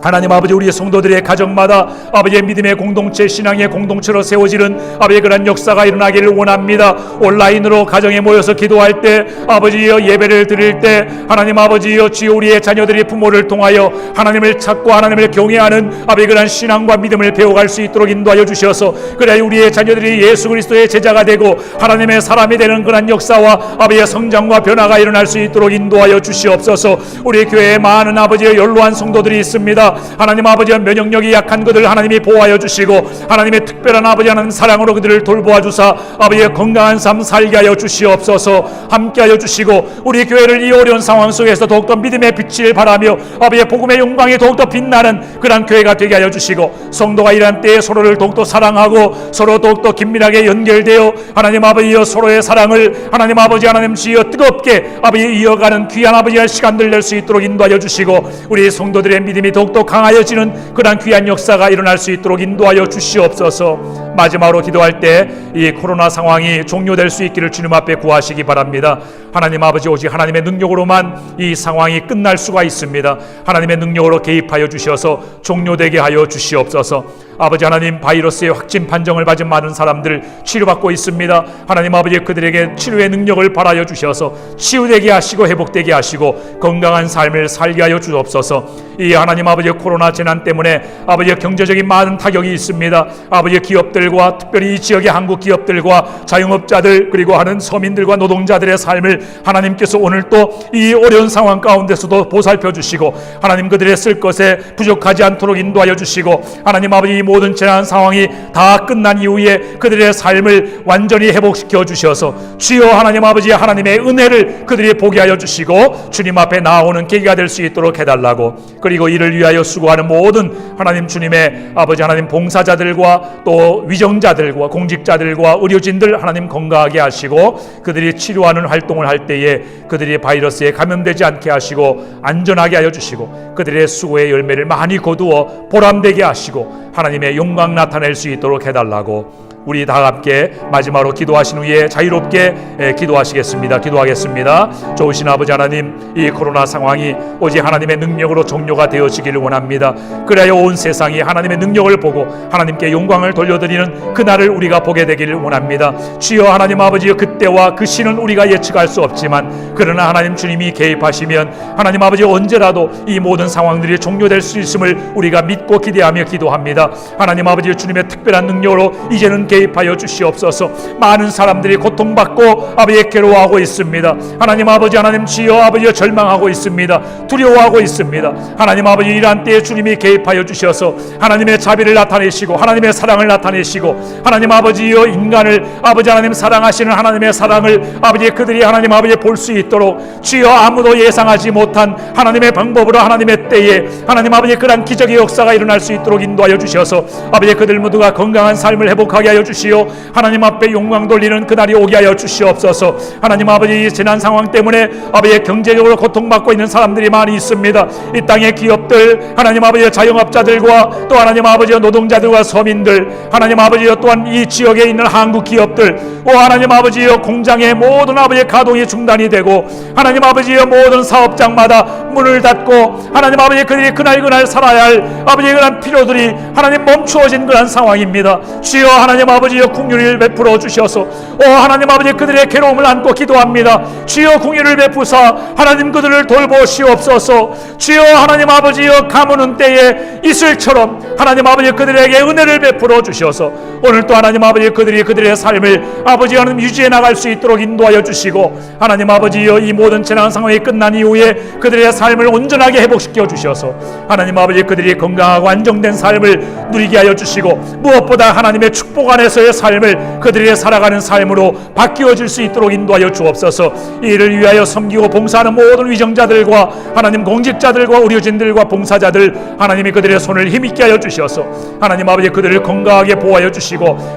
Speaker 1: 하나님 아버지, 우리의 성도들의 가정마다 아버지의 믿음의 공동체, 신앙의 공동체로 세워지는 아버지의 그런 역사가 일어나기를 원합니다. 온라인으로 가정에 모여서 기도할 때, 아버지여 예배를 드릴 때, 하나님 아버지여 주여 우리의 자녀들이 부모를 통하여 하나님을 찾고 하나님을 경외하는 아버지의 그런 신앙과 믿음을 배워갈 수 있도록 인도하여 주셔서, 그래야 우리의 자녀들이 예수 그리스도의 제자가 되고 하나님의 사람이 되는 그런 역사와 아버지의 성장과 변화가 일어날 수 있도록 인도하여 주시옵소서. 우리 교회에 많은 아버지의 연로한 성도들이 있습니다. 하나님 아버지의 면역력이 약한 그들 하나님이 보호하여 주시고, 하나님의 특별한 아버지 하나님 사랑으로 그들을 돌보아 주사 아버지의 건강한 삶 살게 하여 주시옵소서. 함께 하여 주시고, 우리 교회를 이 어려운 상황 속에서 더욱더 믿음의 빛을 바라며 아버지의 복음의 영광이 더욱더 빛나는 그런 교회가 되게 하여 주시고, 성도가 이러한 때에 서로를 더욱더 사랑하고 서로 더욱더 긴밀하게 연결되어 하나님 아버지여 서로의 사랑을 하나님 아버지 하나님 주여 뜨겁게 아버지 이어가는 귀한 아버지의 시간들 낼 수 있도록 인도하여 주시고, 우리 성도들의 믿음이 더욱더 강하여지는 그러한 귀한 역사가 일어날 수 있도록 인도하여 주시옵소서. 마지막으로 기도할 때 이 코로나 상황이 종료될 수 있기를 주님 앞에 구하시기 바랍니다. 하나님 아버지, 오직 하나님의 능력으로만 이 상황이 끝날 수가 있습니다. 하나님의 능력으로 개입하여 주셔서 종료되게 하여 주시옵소서. 아버지 하나님, 바이러스의 확진 판정을 받은 많은 사람들 치료받고 있습니다. 하나님 아버지, 그들에게 치료의 능력을 발하여 주셔서 치유되게 하시고 회복되게 하시고 건강한 삶을 살게 하여 주옵소서. 이 하나님 아버지 코로나 재난 때문에 아버지 경제적인 많은 타격이 있습니다. 아버지 기업들과 특별히 이 지역의 한국 기업들과 자영업자들 그리고 하는 서민들과 노동자들의 삶을 하나님께서 오늘 또 이 어려운 상황 가운데서도 보살펴 주시고, 하나님 그들의 쓸 것에 부족하지 않도록 인도하여 주시고, 하나님 아버지 이 모든 재난 상황이 다 끝난 이후에 그들의 삶을 완전히 회복시켜 주셔서 주여 하나님 아버지 하나님의 은혜를 그들이 보게 하여 주시고 주님 앞에 나오는 계기가 될 수 있도록 해달라고, 그리고 이를 위하여 수고하는 모든 하나님 주님의 아버지 하나님 봉사자들과 또 위정자들과 공직자들과 의료진들 하나님 건강하게 하시고, 그들이 치료하는 활동을 할 때에 그들이 바이러스에 감염되지 않게 하시고 안전하게 하여 주시고, 그들의 수고의 열매를 많이 거두어 보람되게 하시고 하나님의 영광 나타낼 수 있도록 해달라고, 우리 다 함께 마지막으로 기도하신 후에 자유롭게 기도하시겠습니다. 기도하겠습니다. 좋으신 아버지 하나님, 이 코로나 상황이 오직 하나님의 능력으로 종료가 되어지기를 원합니다. 그래야 온 세상이 하나님의 능력을 보고 하나님께 영광을 돌려드리는 그날을 우리가 보게 되기를 원합니다. 주여 하나님 아버지, 그때와 그 시는 우리가 예측할 수 없지만 그러나 하나님 주님이 개입하시면 하나님 아버지 언제라도 이 모든 상황들이 종료될 수 있음을 우리가 믿고 기대하며 기도합니다. 하나님 아버지 주님의 특별한 능력으로 이제는 개입하여 주시옵소서. 많은 사람들이 고통받고 아버지 괴로워하고 있습니다. 하나님 아버지 하나님 주여 아버지 절망하고 있습니다. 두려워하고 있습니다. 하나님 아버지 이러한 때에 주님이 개입하여 주셔서 하나님의 자비를 나타내시고 하나님의 사랑을 나타내시고, 하나님 아버지여 인간을 아버지 하나님 사랑하시는 하나님의 사랑을 아버지 그들이 하나님 아버지 볼 수 있도록 주여 아무도 예상하지 못한 하나님의 방법으로 하나님의 때에 하나님 아버지 그러한 기적의 역사가 일어날 수 있도록 인도하여 주셔서 아버지 그들 모두가 건강한 삶을 회복하게 하여 주시오. 하나님 앞에 영광 돌리는 그날이 오게 하여 주시옵소서. 하나님 아버지 이 재난 상황 때문에 아버지 경제적으로 고통받고 있는 사람들이 많이 있습니다. 이 땅의 기업들 하나님 아버지 자영업자들과 또 하나님 아버지 노동자들과 서민들 하나님 아버지 또한 이 지역에 있는 한국 기업들 오 하나님 아버지 공장의 모든 아버지 가동이 중단이 되고 하나님 아버지 모든 사업장마다 문을 닫고 하나님 아버지 그들이 그날 살아야 할 아버지 그런 필요들이 하나님 멈추어진 그런 상황입니다. 주여 하나님 아버지여 긍휼을 베풀어 주셔서 오 하나님 아버지 그들의 괴로움을 안고 기도합니다. 주여 긍휼을 베푸사 하나님 그들을 돌보시옵소서. 주여 하나님 아버지여 가무는 때에 이슬처럼 하나님 아버지 그들에게 은혜를 베풀어 주셔서 오늘 또 하나님 아버지 그들이 그들의 삶을 아버지 하나님 유지해 나갈 수 있도록 인도하여 주시고, 하나님 아버지여 이 모든 재난 상황이 끝난 이후에 그들의 삶을 온전하게 회복시켜 주셔서 하나님 아버지 그들이 건강하고 안정된 삶을 누리게 하여 주시고, 무엇보다 하나님의 축복 안에서의 삶을 그들이 살아가는 삶으로 바뀌어질 수 있도록 인도하여 주옵소서. 이를 위하여 섬기고 봉사하는 모든 위정자들과 하나님 공직자들과 의료진들과 봉사자들 하나님이 그들의 손을 힘있게 하여 주셔서 하나님 아버지 그들을 건강하게 보호하여 주시고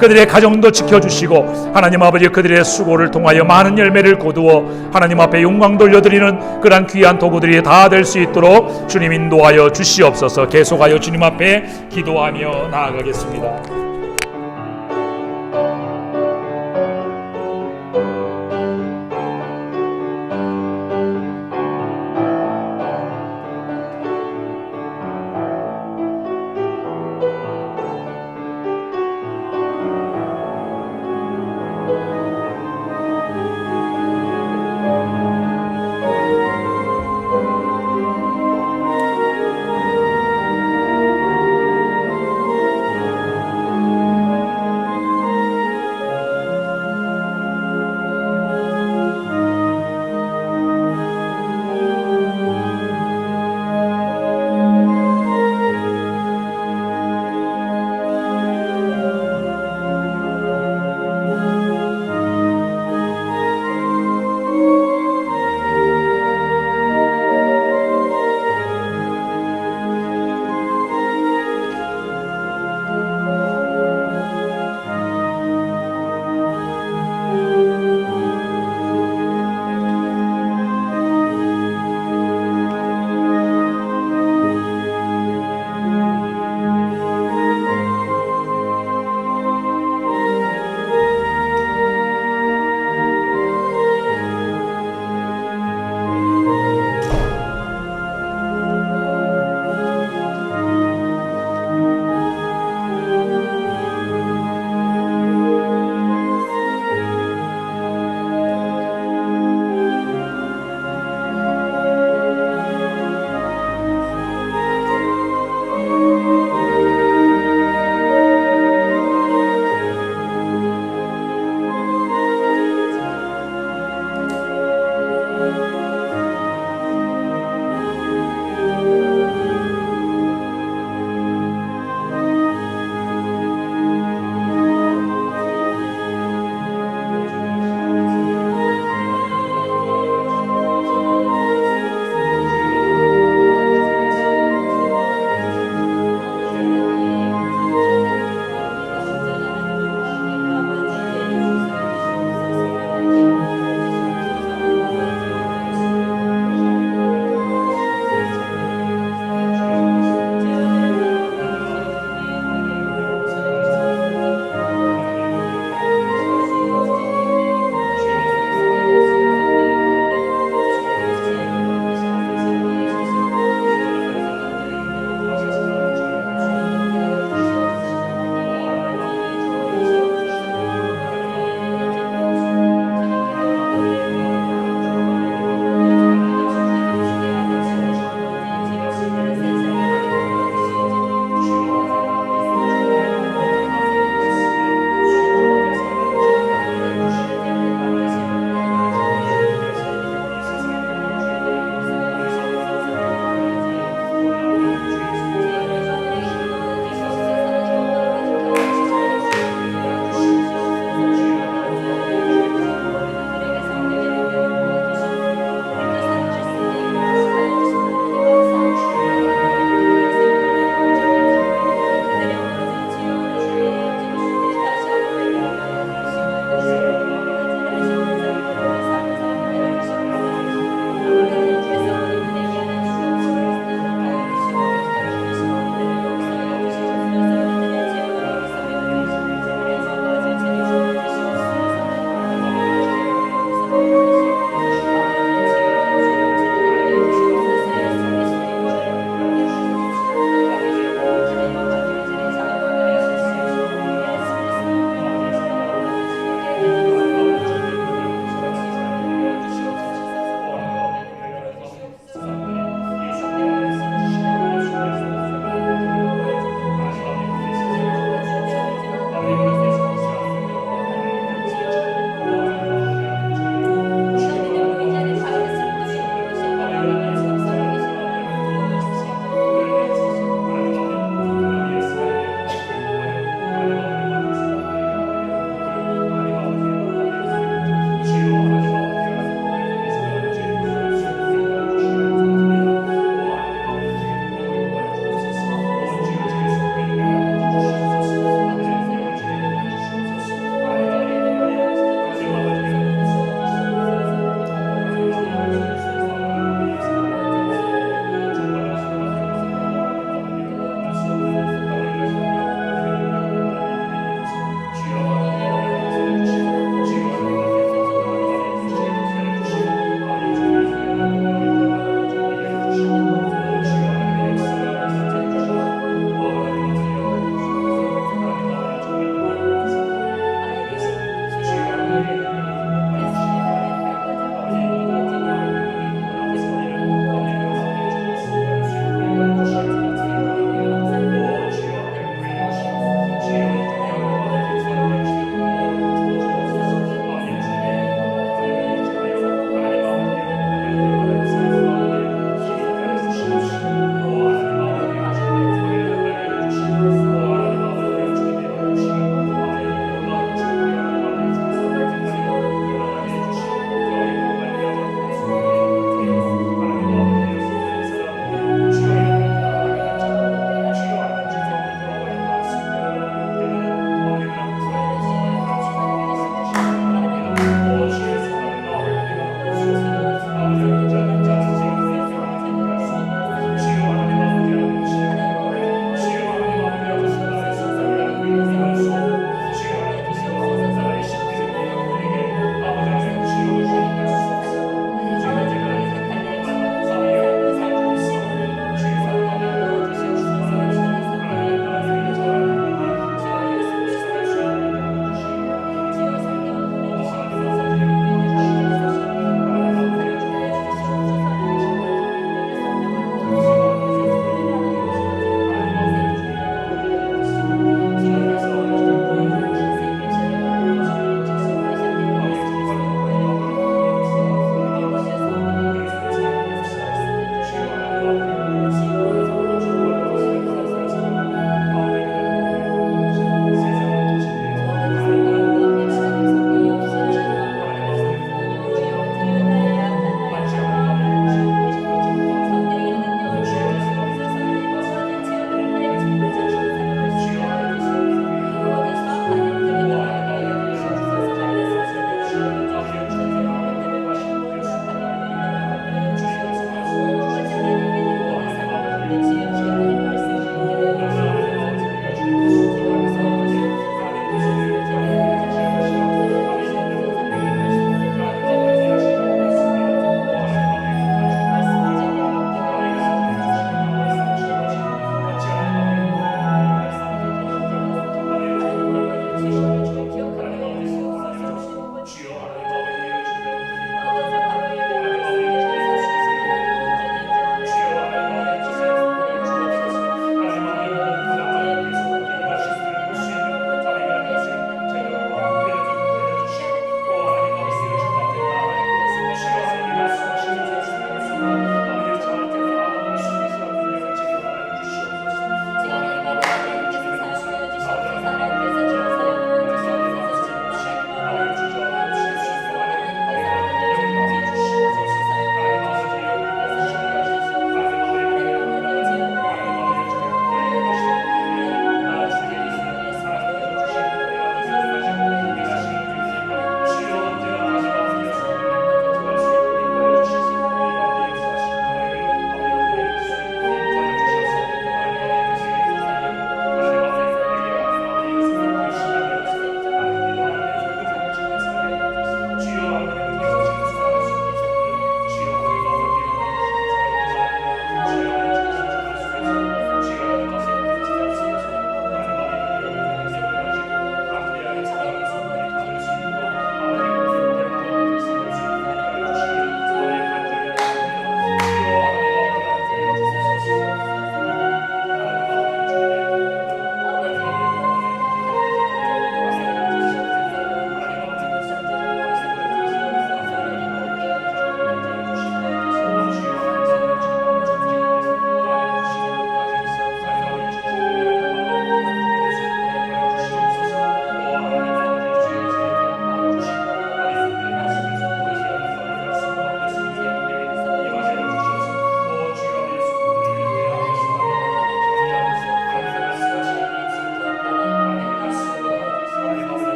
Speaker 1: 그들의 가정도 지켜주시고 하나님 아버지 그들의 수고를 통하여 많은 열매를 거두어 하나님 앞에 영광 돌려드리는 그러한 귀한 도구들이 다 될 수 있도록 주님 인도하여 주시옵소서. 계속하여 주님 앞에 기도하며 나아가겠습니다.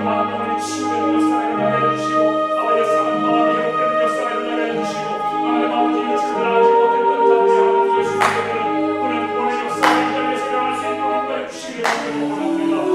Speaker 1: 마음이 치유되는 역사가 일어나게 해주시고 아버지의 상한 마음이 회복되는 역사가 일어나게 해주시고 하나님 아버지 출근하지 못했던 자들이 하나님 예수님께는 오늘 구원의 역사가 이 자리에서 일어날 수 있도록 인도해 주시기를 원합니다.